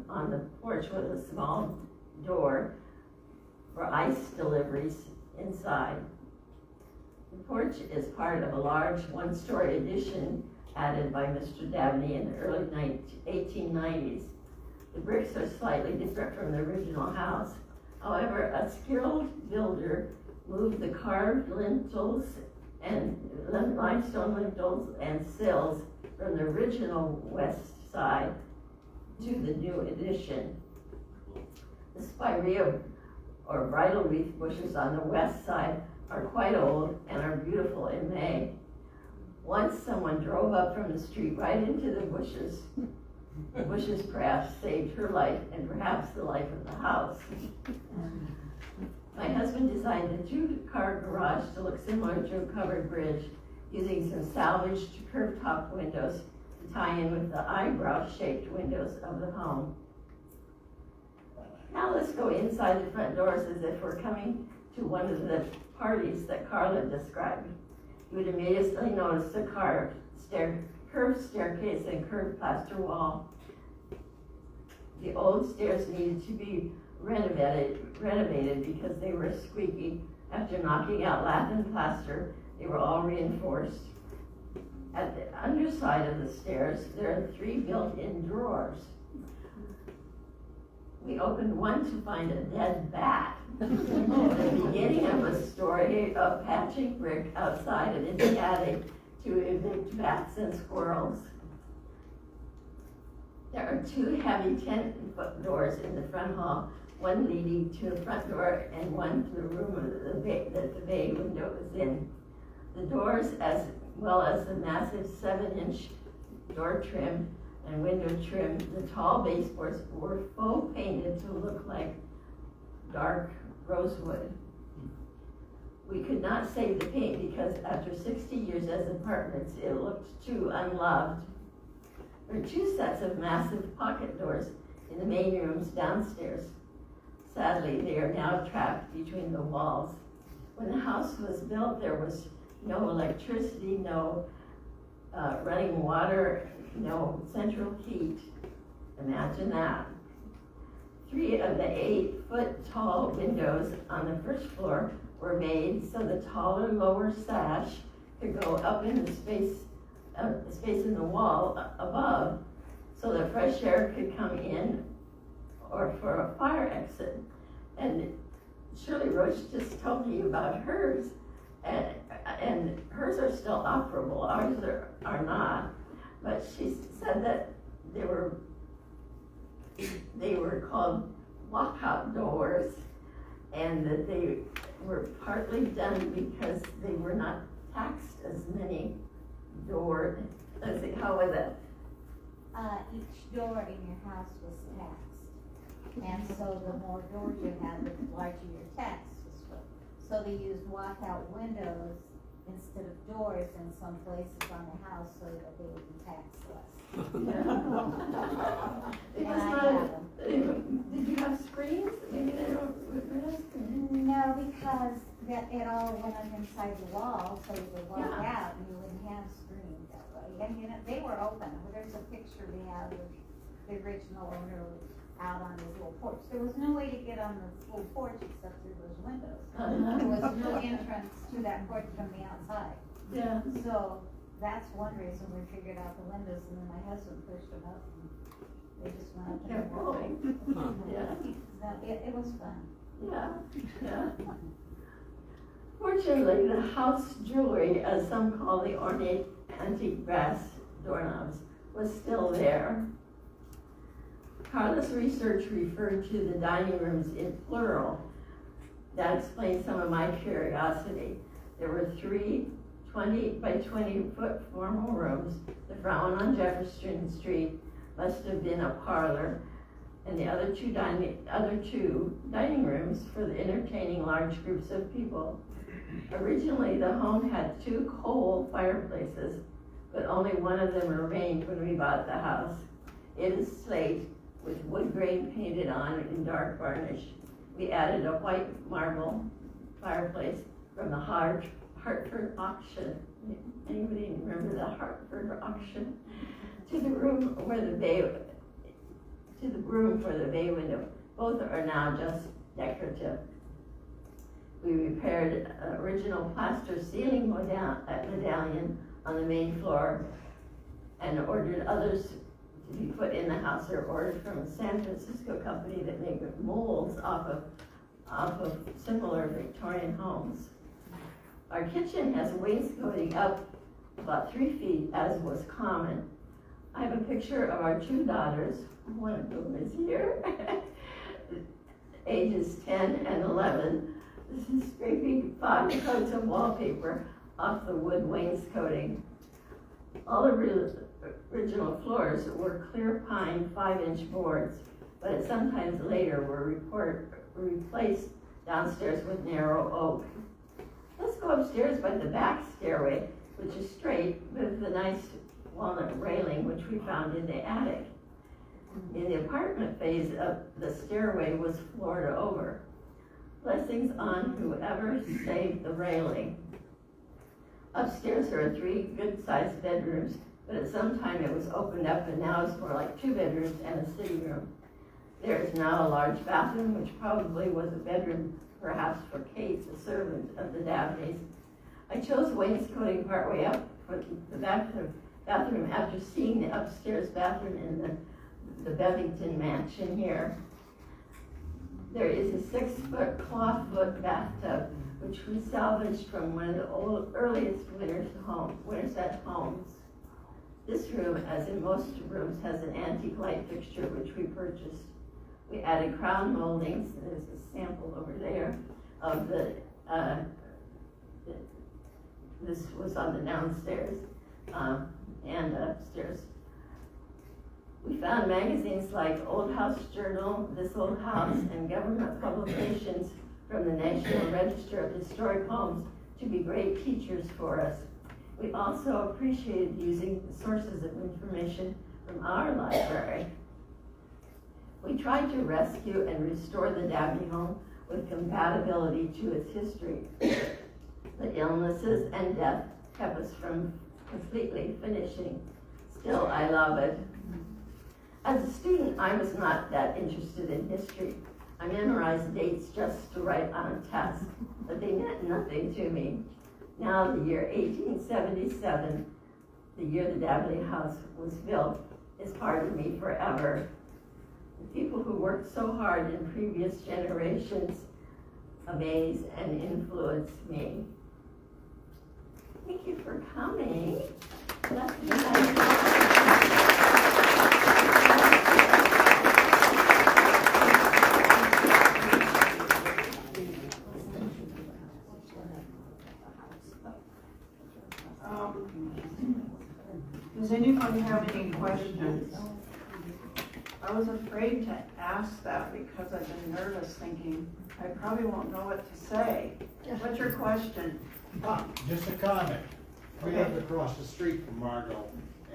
on the porch with a small door for ice deliveries inside. The porch is part of a large one-story addition added by Mr. Dabney in the early 1890s. The bricks are slightly different from the original house. However, a skilled builder moved the carved lintels and limestone lintels and sills from the original west side to the new addition. The spirea or bridal wreath bushes on the west side are quite old and are beautiful in May. Once someone drove up from the street right into the bushes. The bushes perhaps saved her life and perhaps the life of the house. My husband designed a two-car garage to look similar to a covered bridge, using some salvaged curved-top windows to tie in with the eyebrow-shaped windows of the home. Now let's go inside the front doors as if we're coming to one of the parties that Carla described. You would immediately notice the curved staircase and curved plaster wall. The old stairs needed to be renovated because they were squeaky. After knocking out lath and plaster, they were all reinforced. At the underside of the stairs, there are 3 built-in drawers. We opened one to find a dead bat. At the beginning of a story of patching brick outside and in the attic to evict bats and squirrels. There are 2 heavy 10-foot doors in the front hall, one leading to the front door and one to the room that the bay window is in. The doors, as well as the massive 7-inch door trim and window trim, the tall baseboards were faux painted to look like dark rosewood. We could not save the paint because after 60 years as apartments, it looked too unloved. There are 2 sets of massive pocket doors in the main rooms downstairs. Sadly, they are now trapped between the walls. When the house was built, there was no electricity, no running water, no central heat. Imagine that. 3 of the 8-foot tall windows on the first floor were made so the taller lower sash could go up in the space in the wall above, so that fresh air could come in or for a fire exit. And Shirley Roach just told me about hers, and hers are still operable, ours are not. But she said that they were called walkout doors, and that they were partly done because they were not taxed as many doors. Let's see, how was it? Each door in your house was taxed. And so the more doors you had, the larger your tax was. So they used walkout windows instead of doors in some places on the house so that they would be taxed less. It was And I not, have them. did you have screens? Maybe they don't, No, because it all went up inside the wall, so you would walk Yeah. out and you wouldn't have screens that way. And you know, they were open. There's a picture we have of the original owner out on his little porch. There was no way to get on the full porch except through those windows. There was no entrance to that porch from the outside. Yeah. So that's one reason we figured out the windows, and then my husband pushed them up and they just went up and Kept going. Yeah. So it was fun. Yeah. Fortunately, the house jewelry, as some call the ornate antique brass doorknobs, was still there. Carla's research referred to the dining rooms in plural. That explains some of my curiosity. There were 3 20 by 20 foot formal rooms. The front one on Jefferson Street must have been a parlor, and the other two dining rooms for the entertaining large groups of people. Originally, the home had 2 coal fireplaces, but only one of them remained when we bought the house. It is slate with wood grain painted on in dark varnish. We added a white marble fireplace from the Hartford auction. Anybody remember the Hartford auction? To the room for the bay window. Both are now just decorative. We repaired an original plaster ceiling medallion on the main floor and ordered others to be put in the house. They're ordered from a San Francisco company that make molds off of similar Victorian homes. Our kitchen has wainscoting up about 3 feet, as was common. I have a picture of our 2 daughters, one of whom is here, ages 10 and 11. This is scraping 5 coats of wallpaper off the wood wainscoting. All the original floors were clear pine 5-inch boards, but sometimes later were replaced downstairs with narrow oak. Let's go upstairs by the back stairway, which is straight with the nice walnut railing which we found in the attic. In the apartment phase of the stairway was floored over. Blessings on whoever saved the railing. Upstairs there are 3 good-sized bedrooms, but at some time it was opened up and now it's more like 2 bedrooms and a sitting room. There is now a large bathroom, which probably was a bedroom, perhaps for Kate, the servant of the Dabneys. I chose wainscoting partway up for the bathroom after seeing the upstairs bathroom in the Bevington mansion here. There is a 6-foot clawfoot bathtub, which we salvaged from one of the earliest Winterset homes. This room, as in most rooms, has an antique light fixture, which we purchased. We added crown moldings, there's a sample over there of this was on the downstairs and upstairs. We found magazines like Old House Journal, This Old House, and government publications from the National Register of Historic Homes to be great teachers for us. We also appreciated using the sources of information from our library. We tried to rescue and restore the Dabney home with compatibility to its history. The illnesses and death kept us from completely finishing. Still, I love it. As a student, I was not that interested in history. I memorized dates just to write on a test, but they meant nothing to me. Now, the year 1877, the year the Dabney house was built, is part of me forever. The people who worked so hard in previous generations amaze and influence me. Thank you for coming. That's Does anyone have any questions? I was afraid to ask that because I've been nervous, thinking I probably won't know what to say. What's your question? Just a comment. We live across the street from Margot,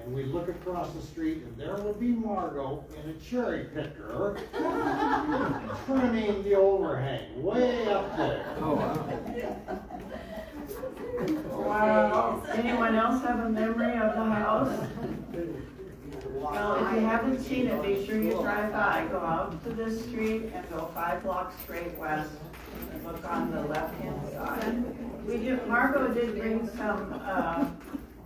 and we look across the street, and there would be Margot in a cherry picker trimming the overhang way up there. Oh, wow. Wow. Anyone else have a memory of the house? Well, if you haven't seen it, be sure you drive by. Go out to this street and go 5 blocks straight west and look on the left-hand side. Margot did bring some,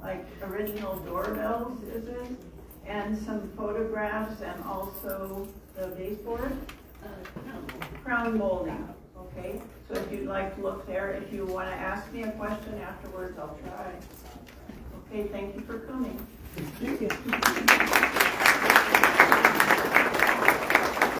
like original doorbells, is it? And some photographs and also the baseboard? Crown molding, okay? So if you'd like to look there, if you want to ask me a question afterwards, I'll try. Okay, thank you for coming. Thank you.